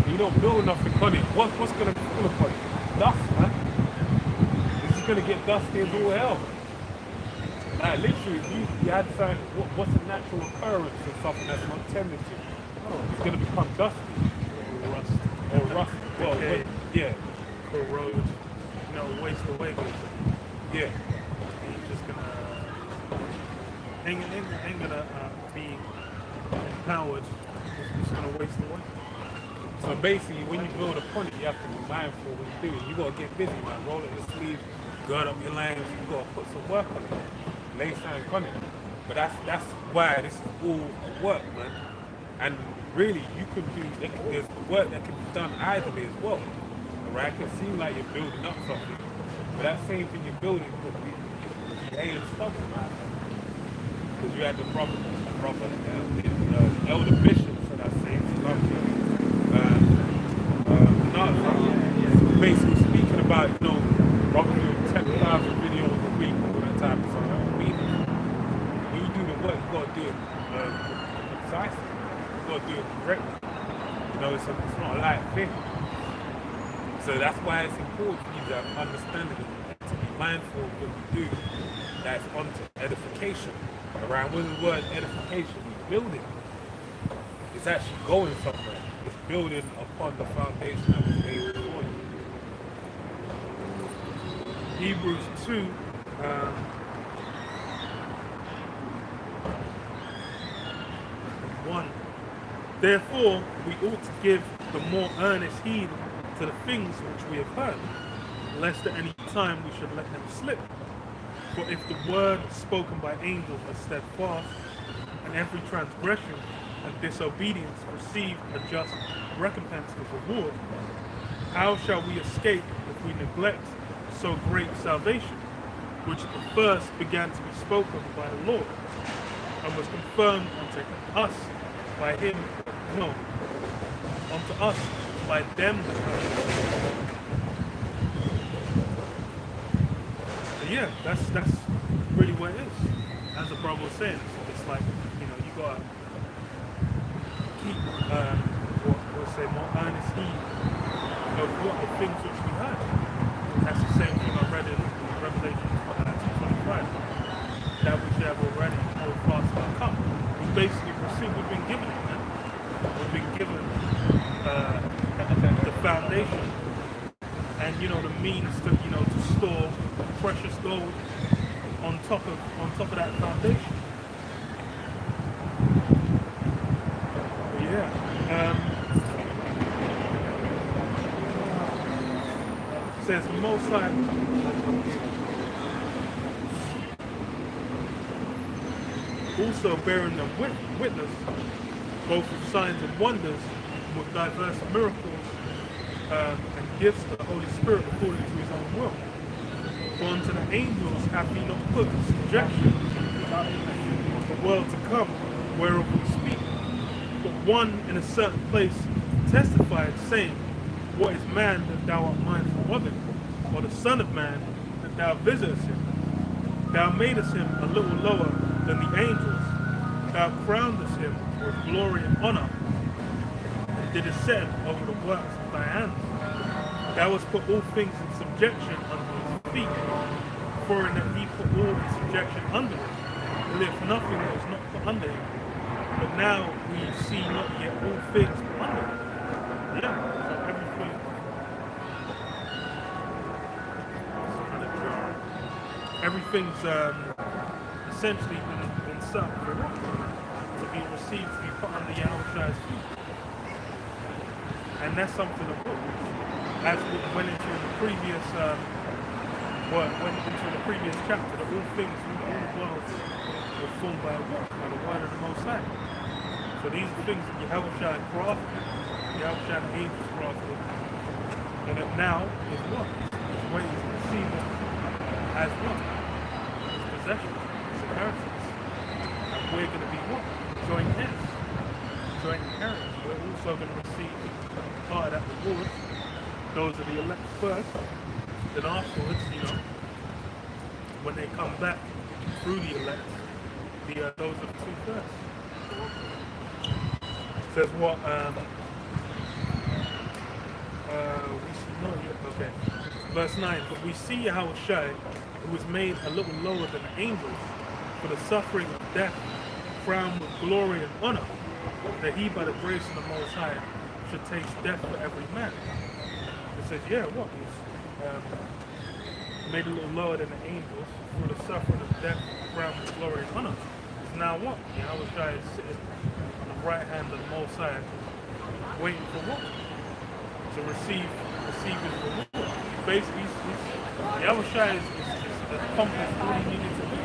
and you don't build nothing on it, what's going to be full upon it? Dust, man. Gonna get dusty as all hell. Like literally, if you had something, what's a natural occurrence of something that's not tended to? It's gonna become dusty. Or rust. Well, yeah. Corrode, waste away basically. Yeah. And you're just gonna ain't gonna be empowered. It's gonna waste away. So basically, when you build upon it, you have to be mindful when you do it. You gotta get busy, man. Roll up your sleeves. Gird up your lines, you gotta put some work on it. Lay something on it. But that's why this is all a work, man. And really, you can do, there's work that can be done idly as well. Alright, it can seem like you're building up something, but that same thing you're building could be ain't stubborn, man. Because you had the elder bishop, should I say, basically speaking about, probably doing 10,000 videos a week, all that type of stuff. When you do the work, you gotta do it precisely. You gotta do it correctly. It's not a light thing. So that's why it's important for you to have understanding and to be mindful of what you do that's onto edification. Around with the word edification, it's building. It's actually going somewhere. It's building upon the foundation that was laid before you. Hebrews 2, 1. Therefore, we ought to give the more earnest heed to the things which we have heard, lest at any time we should let them slip. For if the word spoken by angels is steadfast, and every transgression and disobedience receive a just recompense of reward, how shall we escape if we neglect so great salvation, which at the first began to be spoken by the Lord, and was confirmed unto us by him, unto us by them that heard. So yeah, that's really what it is. As the brother was saying, it's like, you gotta keep we'll say more earnest heed of what the things which we heard. That's the same thing I read in Revelation 2:25. That which they have already hold fast our cup. We basically received, we've been given it, man. We've been given the foundation and the means to to store precious gold on top of that foundation. But yeah. Says Most High. Also bearing them witness, both with signs and wonders, with diverse miracles and gifts of the Holy Spirit according to his own will. For unto the angels hath he not put in subjection of the world to come, whereof we speak. But one in a certain place testified, saying, What is man that thou art mindful of him? Or the Son of Man that thou visitest him? Thou madest him a little lower than the angels. Thou crownedest him with glory and honor, and didst set him over the works of thy hands. Thou hast put all things in subjection under his feet, for in that he put all in subjection under him. There lived nothing that was not put under him. But now we see not yet all things put under him. Yeah, so everything. Everything's essentially been set up for what? To be received, to be put under Yahushua's feet. And that's something that as we went into the previous chapter, that all things in all worlds were formed by the word of the Most High. So these are things that Yahushua crafted, Yahushua and angels crafted, and that now is what? It's waiting to receive it as what? His possession, his inheritance. And we're going to be what? Joint heirs, joint inheritance. We're also going to receive part of that reward. Those are the elect first, then afterwards, when they come back through the elect, those are the two first. Says what? We see no yet. Okay. Verse 9. But we see Yahushua, who was made a little lower than the angels, for the suffering of death, crowned with glory and honor, that he, by the grace of the Most High, should taste death for every man. It says, yeah, what? He's made a little lower than the angels, for the suffering of death, crowned with glory and honor. It's now what? Yahushua is sitting on the right hand of the Most High, waiting for what? To receive his reward. Basically, Yahushua is accomplished all he needed to do.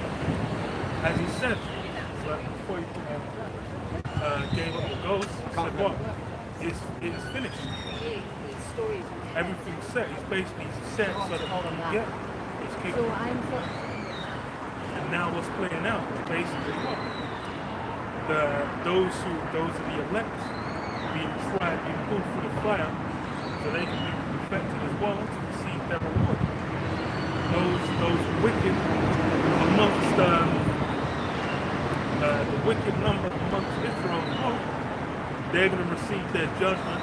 As he said, before he gave up the ghost, he said what? It's finished. Everything's set. He's basically set so that he can get his kingdom. And now what's playing out is basically what? Those are the elect being tried, being pulled through the fire so they can be perfected as well to receive their reward. Those wicked amongst the wicked number amongst Israel, they're going to receive their judgment.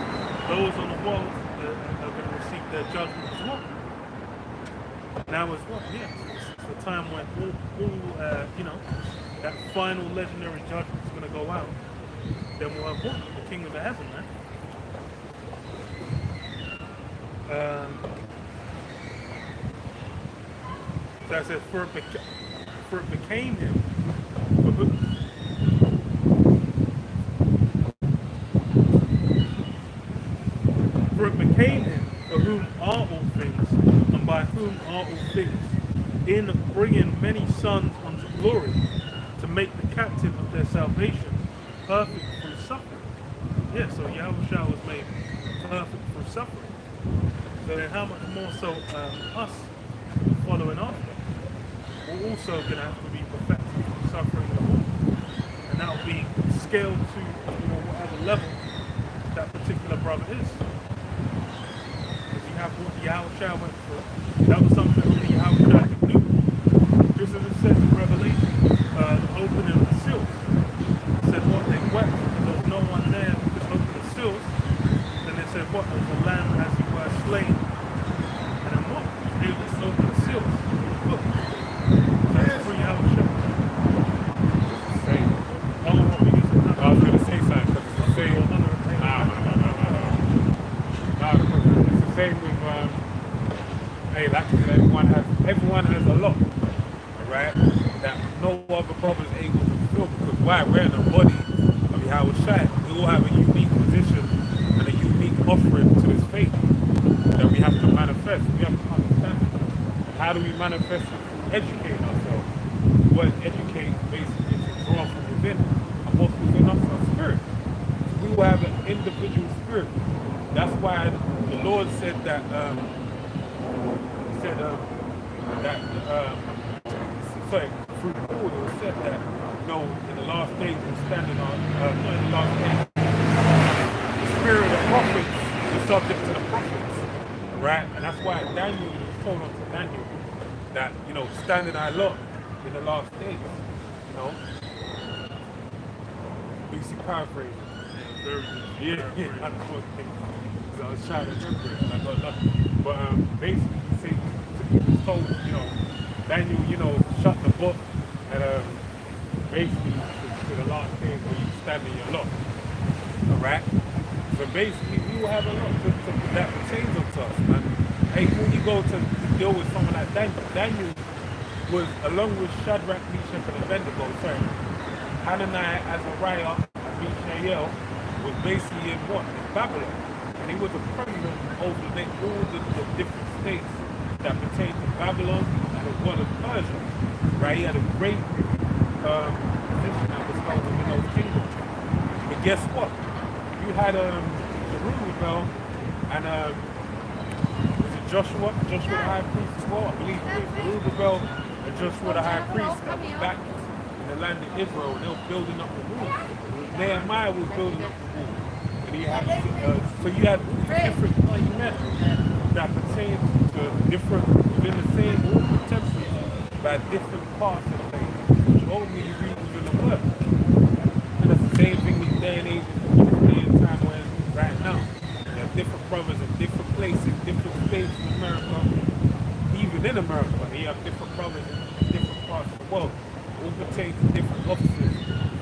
Those on the walls are going to receive their judgment as well. Now is what? Yeah, it's the time when all that final legendary judgment is going to go out. Then we'll have what? The kingdom of heaven, man. That says, for it became him. For it became him for whom are all things, and by whom are all things, in bringing many sons unto glory, to make the captain of their salvation perfect through suffering. Yeah, so Yahushua was made perfect through suffering. So then how much more so us following after? We're also going to have to be perfected through suffering as well. And that will be scaled to whatever level that particular brother is. Because you have what Yahushua went through. That was something only Yahushua could do. Just as it says in Revelation, the opening of the seals. It said what? They wept because there was no one there who could open the seals. Then they said what? There was a lamb as he were slain. And then what? They just opened the seals. Look. That's free Yahushua. Same. I was going to say something because it's the same. Because it's the same with, hey, like I said, everyone has a lot, right? That no other brother is able to fulfill, because why? We're in the body of Yahushua. We all have a unique position and a unique offering to his faith that we have to manifest. We have to understand it. And how do we manifest it? Educate ourselves. What educate basically is to draw from within. And what's within us are spirit. We will have an individual spirit. That's why the Lord said that through Paul it was said that in the last days we're standing on not in the last days. The spirit of the prophets is subject to the prophets. Right? And that's why Daniel was told unto Daniel that, standing I lot in the last days, Lucy paraphrasing. Yeah, I was trying to remember it and I got nothing. But basically he was told, Daniel, shut the book and basically to the last days where you stand in your lot. Alright? So basically we will have a lot that pertains to us, man. Hey, when you go to deal with someone like Daniel was, along with Shadrach, Meshach, and Abednego, Hananiah, Azariah, and Mishael, was basically in what? In Babylon. And he was a president over all the different states that pertain to Babylon and as well as Persia. Right? He had a great position that was held within those kingdoms. But guess what? You had Zerubbabel and Joshua the high priest as well, I believe it was Zerubbabel and Joshua the high priest that was back in the land of Israel, and they were building up the wall. Nehemiah was building up the wall. And he had, so you had different men that pertain to different, within the same wall contemporaries, by different parts of things, which only you read within the word. And that's the same thing in day and age, in this day and time when right now. There are different brothers in different places, different states in America, even in America. You have different brothers in different parts of the world. All pertain to different offices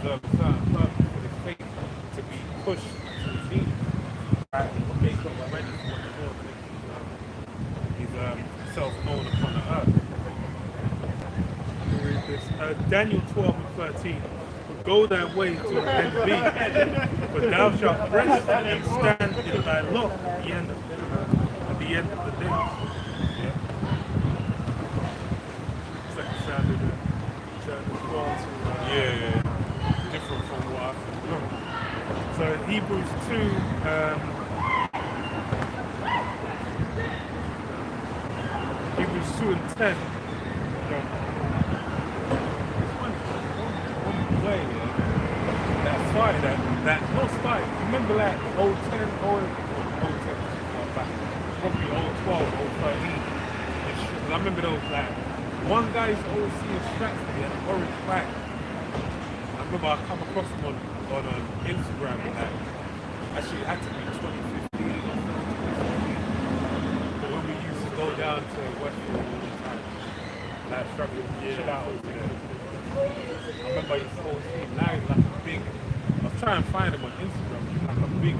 of a certain purpose for the faith to be pushed to the team. Right? Based on already what the Lord is self-known upon the earth. Let me read this. Daniel 12 and 13. Go thy way to the end be, for thou shalt rest and stand in thy lot at the end of the days. Yeah. It's like sounded 12 to yeah. So Hebrews 2, Hebrews 2 and 10. Play, yeah. That started, that not started. Remember like 010, 010, probably 012, 013. And I remember those like, one guy used to always see his straps, he had an orange bag. I remember I come across him on Instagram and that. Actually, it had to be 2015 or something. But when we used to go down to Westfield all the time, like struggling to chill out over there. I remember I used to always see him now, he's like a big, I was trying to find him on Instagram, he's like a big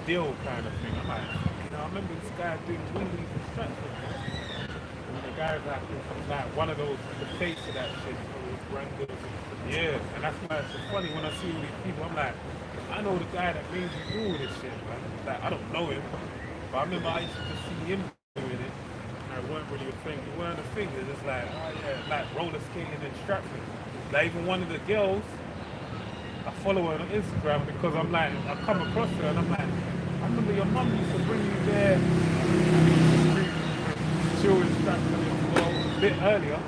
deal kind of thing. I'm like, you know, I remember this guy doing wheelies and straps with me. And the guy's like one of those, the face of that shit, yeah, and that's why it's so funny when I see all these people, I'm like, I know the guy that made you do all this shit, man. Like, I don't know him, but I remember I used to just see him doing it. I weren't really a thing. It weren't a thing, it's just like, oh yeah, like roller skating and strapping. Like even one of the girls, I follow her on Instagram because I'm like, I come across her and I'm like, I remember your mum used to bring you there. She always strapped a bit earlier.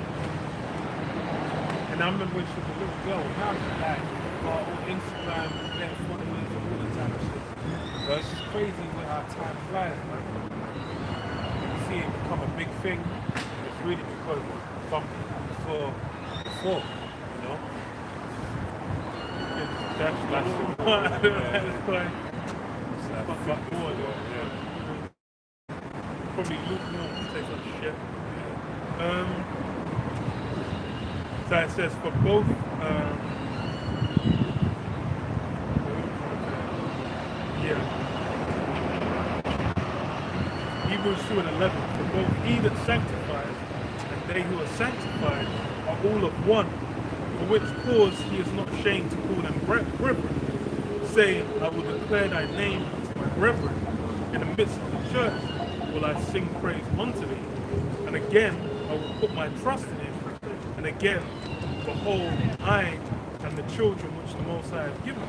And I remember when she was a little girl, now she's like, got all Instagram, getting followers and all the time and shit. So it's just crazy with how time flies, man. You see it become a big thing, it's really because some people saw before, you know? That's the one. That's why. It's like, fuck the war, yeah. Probably lukewarm to take such shit. So it says for both Hebrews 2 and 11, for both he that sanctifies and they who are sanctified are all of one, for which cause he is not ashamed to call them brethren, saying, I will declare thy name to my brethren, in the midst of the church will I sing praise unto thee, and again I will put my trust in him, and again, behold, I and the children which the Most High hath given me.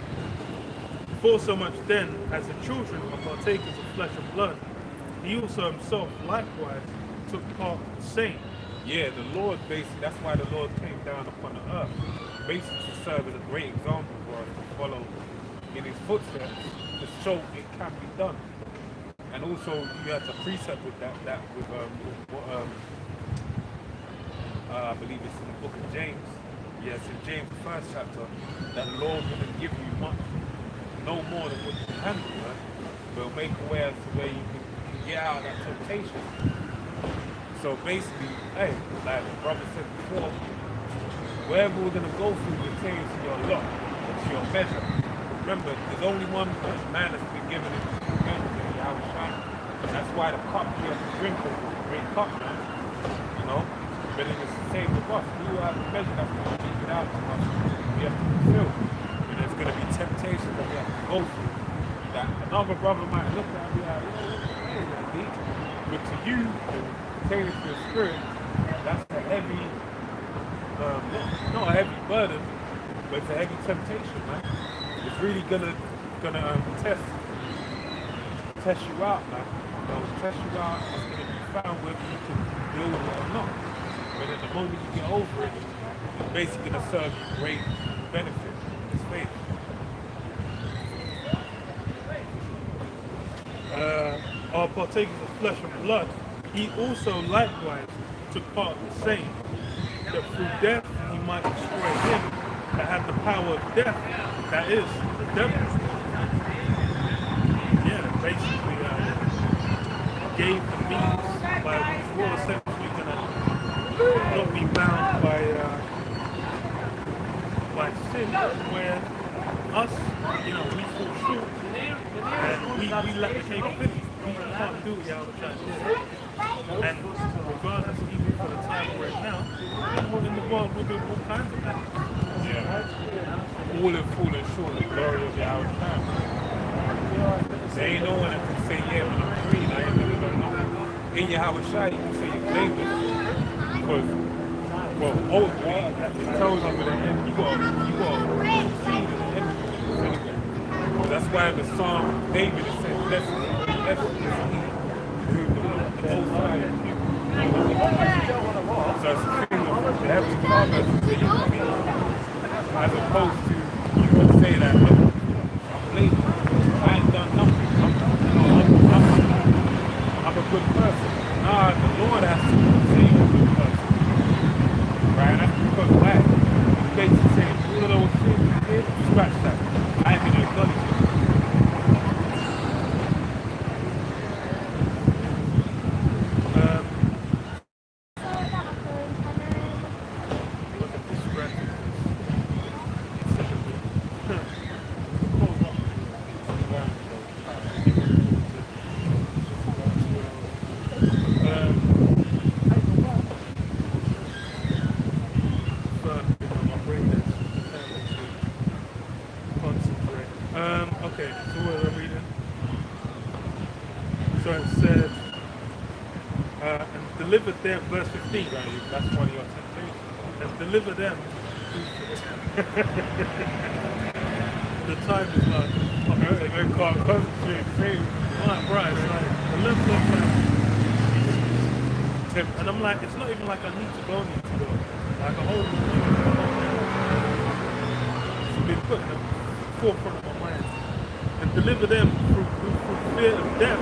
For so much then, as the children are partakers of flesh and blood, he also himself likewise took part in the same. Yeah, the Lord basically, that's why the Lord came down upon the earth, basically to serve as a great example for us to follow in his footsteps, to show it can be done. And also, you have to precept with that with I believe it's in the book of James. Yes, in James, the first chapter, that the Lord will give you much, no more than what you can handle, right? But it'll make a way as to where you can get out of that temptation. So basically, hey, like the brother said before, wherever we're going to go through pertains to your lot, it's your measure. Remember, there's only one man that's been given it to measure, and that's why the cup you have to drink is a great cup, man. You know? But it's the same with us. We will have a measure that's going to take it out to us. We have to fulfill. And there's going to be temptations that we have to go through. That another brother might look at and be like, that ain't that deep. But to you, pertaining to your spirit, that's a heavy, not a heavy burden, but it's a heavy temptation, man. It's really gonna test you out, man. It'll test you out. It's gonna be found whether you can deal with it or not. But at the moment you get over it, it's basically gonna serve you great benefit. It's faith. Are partakers of flesh and blood, he also likewise took part in the same, that through death he might destroy him that had the power of death, that is, the devil. Yeah, basically gave the means by which we're essentially going to not be bound by sin, where us, we fall short, and we lack the capability. We can't do what Yahweh did. And regardless, even for the time we're in now, in the world we're doing all kinds of things. Yeah. All have fallen short of the glory of Yahweh. There ain't no one that can say, yeah, when I'm clean, I ain't never done nothing. In Yahweh Shai, you can say you're blameless. Because, well, ultimately, it tells us that you got to see the enemy. That's why the Psalm David is saying, blessed is he who the Most High is. So it's a thing of the Heavenly Father to be, as opposed to you would say that, look, I'm lazy, I ain't done nothing, I'm a good person. Nah, the Lord has to say you're a good person. Right? That's because why? He's basically saying, all of those things you did, scratch that. I ain't gonna acknowledge it. Look at this graphic. Okay, so what are we reading? So it said, and delivered them, verse 15, right? That's one of your temptations. And deliver them. The time is like, They can't concentrate, same. right, right, it's like, the level of and I'm like, it's not even like I need to go. Like a whole it's been put in the forefront of my mind. And deliver them through fear of death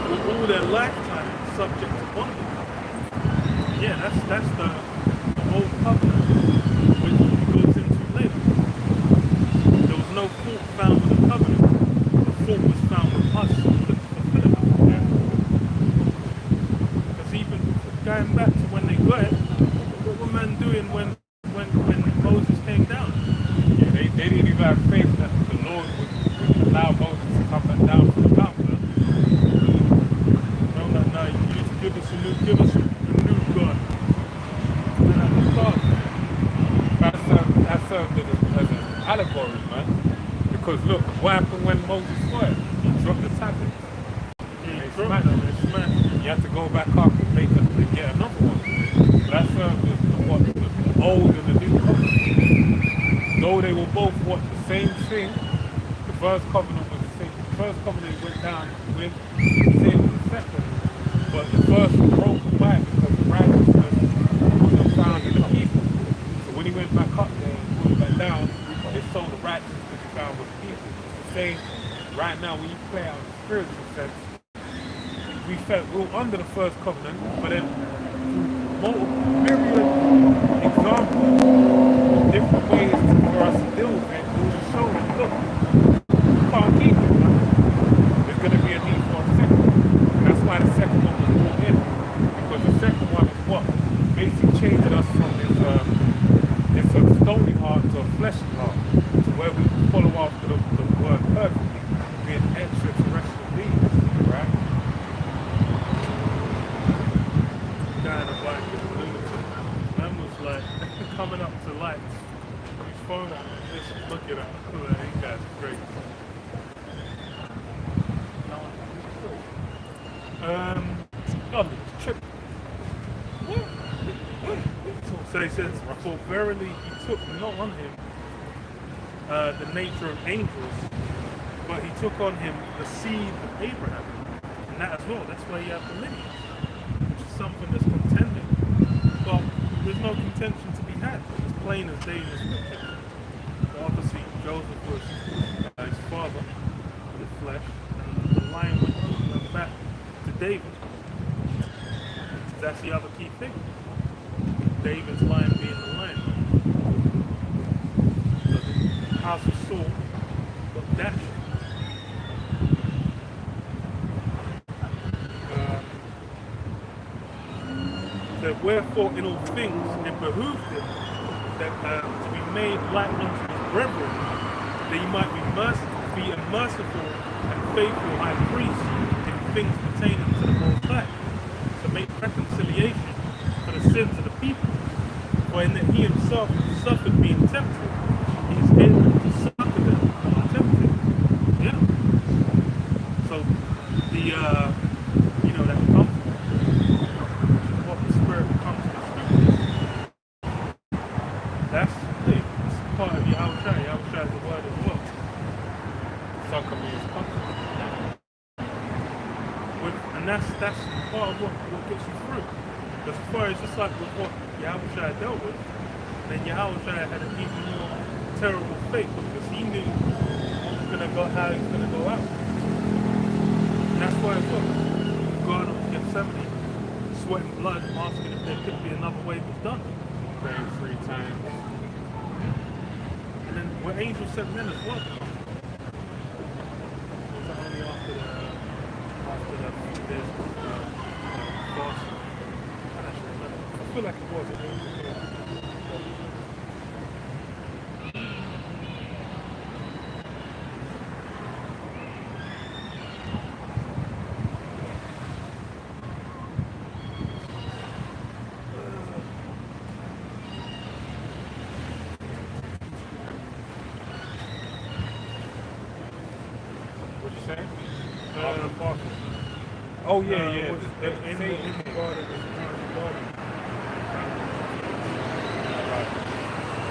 with all their lifetime subject to bondage. Yeah, that's the old covenant which goes into later. There was no fault found with the covenant. The fault was found with us to fulfill it. Because even going back to when they got it, what were men doing when Moses came down? Yeah, they didn't even have faith that the Lord would allow Moses to come back down from the mountain. No, you need to give us a new God. And that new God. That served as an allegory, man. Because look, what happened when Moses saw it? He dropped the tablets. Yeah, They smashed. You have to go back up and get another one. So that served as the old and the new covenant. Though they were both the same thing, the first covenant was the same. The first covenant went down with the same as the second. But the first was broken by because the righteousness wasn't found in the people. So when he went back up there and put it back down, they saw the righteousness to be found with the people. It's the same right now when you play out in the spiritual sense. We felt we were under the first covenant, but then myriad examples, different ways for us to deal with it, we were showing, look, you can't keep it, man. There's going to be a need for a second. And that's why the second one was brought in. Because the second one is what? Basically changing us from this stony heart to a fleshy heart, to where we follow after the word perfectly, being extraterrestrial beings, right? Guy in a black is a lunatic. Man was like coming up to lights. His phone on, just looking at him. Like, these guys are crazy. Oh, the trip. So he says, for verily he took not on him the nature of angels, but he took on him the seed of Abraham. And that as well, that's why you have the lineage, which is something that's contending. But there's no contention to be had. It's plain as day in the scripture. So obviously Joseph was his father, the flesh, and the line went back to David. That's the other key thing. David's line being the line. So the house of Saul got dashed. So wherefore in all things it behooved him that to be made like unto his brethren, that he might be a merciful and faithful high priest in things pertaining to the Most High, to make reconciliation for the sins of the people. For in that he himself suffered being tempted, he is able to succor them who are tempted. Yeah. So the that comfort, what the Spirit comes to the scriptures, that's the thing. It's part of Yahushua. Yahushua is the word as well. Soccer means comfort. And that's part of what gets you through. Because as far as just like with what Yahushua dealt with, then Yahushua had an even more terrible fate because he knew what was gonna go, how he was gonna go out. And that's why it's what God of Gethsemane, sweating blood, asking if there could be another way it was done. Praying 3 times. And then were angels sent men as well? Was that only after the few days of fasting? I don't actually remember. I feel like it was. What'd you say? After fasting. Oh yeah, yeah. In the garden,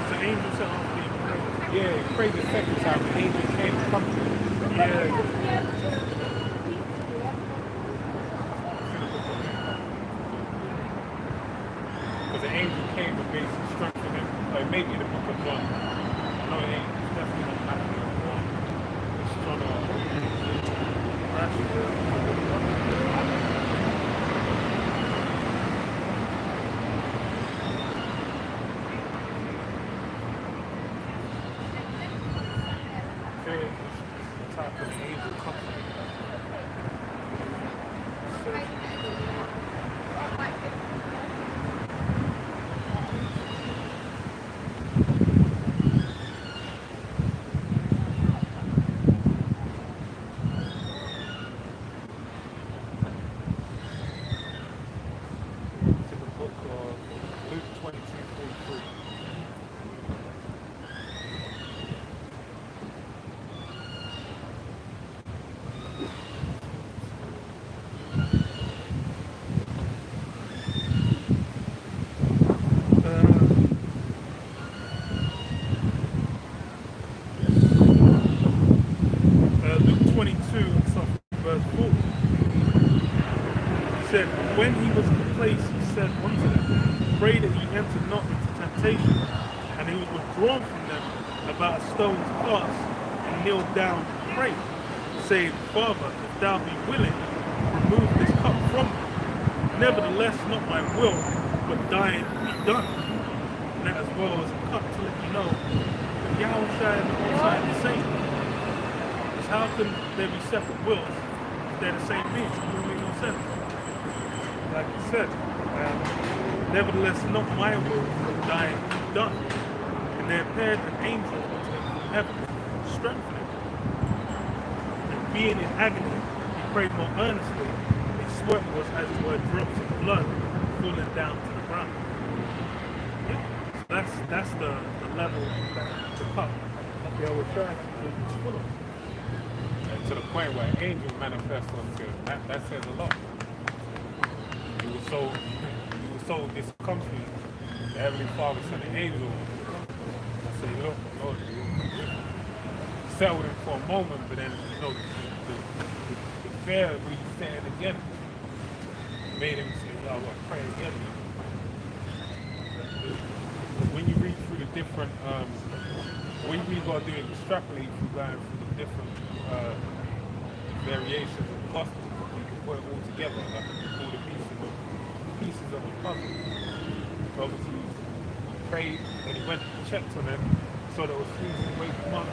it's an angel sent off being prayed. Yeah, he prayed the second time. The angel came to comfort him. Yeah. Because the angel came to basically strengthen him. Like maybe in the book of John. No, it ain't. It's definitely not Matthew or John. It's John the type of angel comfort. To the book of Luke 22:43. Luke 22, verse 4. He said, when he was in the place, he said unto them, pray that ye enter not into temptation. And he was withdrawn from them about a stone's cast, and kneeled down and prayed, saying, Father, if thou be willing, remove this cup from me. Nevertheless, not my will, but thine be done. And that as well as a cut to let you know that Yahushua and the Most High are the same. Because how can there be separate wills if they're the same being? It don't make no sense. Like you said, nevertheless, not my will, but thine be done. And there appeared an angel unto him from heaven, strengthening him. And being in agony, he prayed more earnestly. His sweat was as it were drops of blood falling down to the ground. Yeah. So that's the level that the cup of Yahushua is full of. And to the point where an angel manifests unto him. That says a lot. He was so discomfited. The Heavenly Father sent an angel. I said, look, Lord, you settled him for a moment, but then the fear really set in again. Made him say, "Yo, I want to pray again." When you read through the different, what you really got to do is extrapolate through going through the different variations of the gospel. You can put it all together, like all the pieces of the puzzle. So obviously, he prayed and he went and checked on them, so that was freezing to wake them up.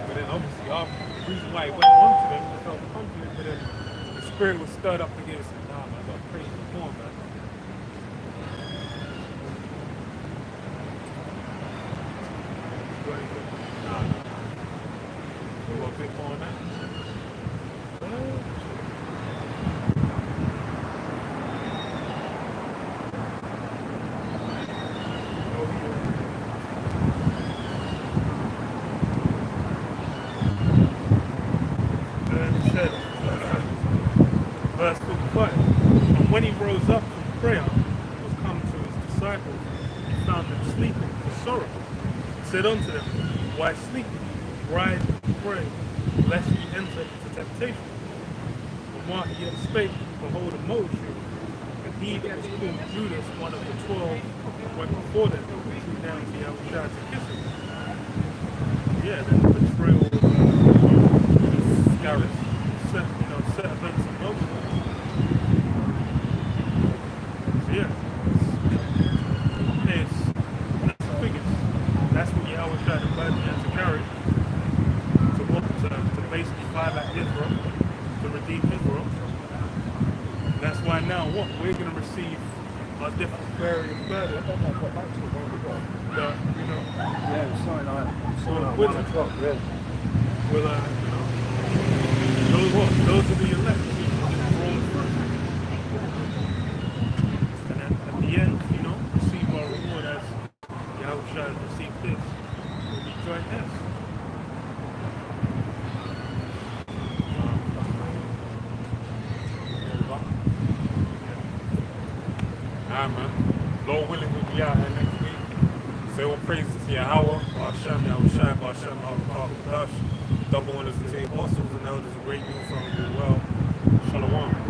But then obviously, the reason why he went on to them, he felt confident, but then the spirit was stirred up again and said, nah, man, I got to pray even more, man. Nah. You want a bit more on that? Verse 45. And when he rose up from prayer, and was come to his disciples, he found them sleeping for sorrow. He said unto them, why sleep ye? Rise and pray, lest ye enter into temptation. But mark ye the spake, behold a multitude, and he that was called Judas, one of the 12, went before them, and threw down the outside to kiss him. Yeah, then the betrayal of Judas Iscariot set events in motion. So yeah, that's the figures. That's what you always try to buy the carry to basically buy back Israel, to redeem Israel. And that's why now what we're going to receive a different variant burden. Yeah, sorry, like, With 1 o'clock, really. will those will be elect from first. And at the end, receive our reward as Yahushua has received this. Will be joint heirs. Alright, man. Lord willing, we'll be out here next week. Say all praises to Yahweh, Hashem, Yahushua, Hashem, Al-Qadash, double honors to the apostles and elders, a great news from you well. Shalom.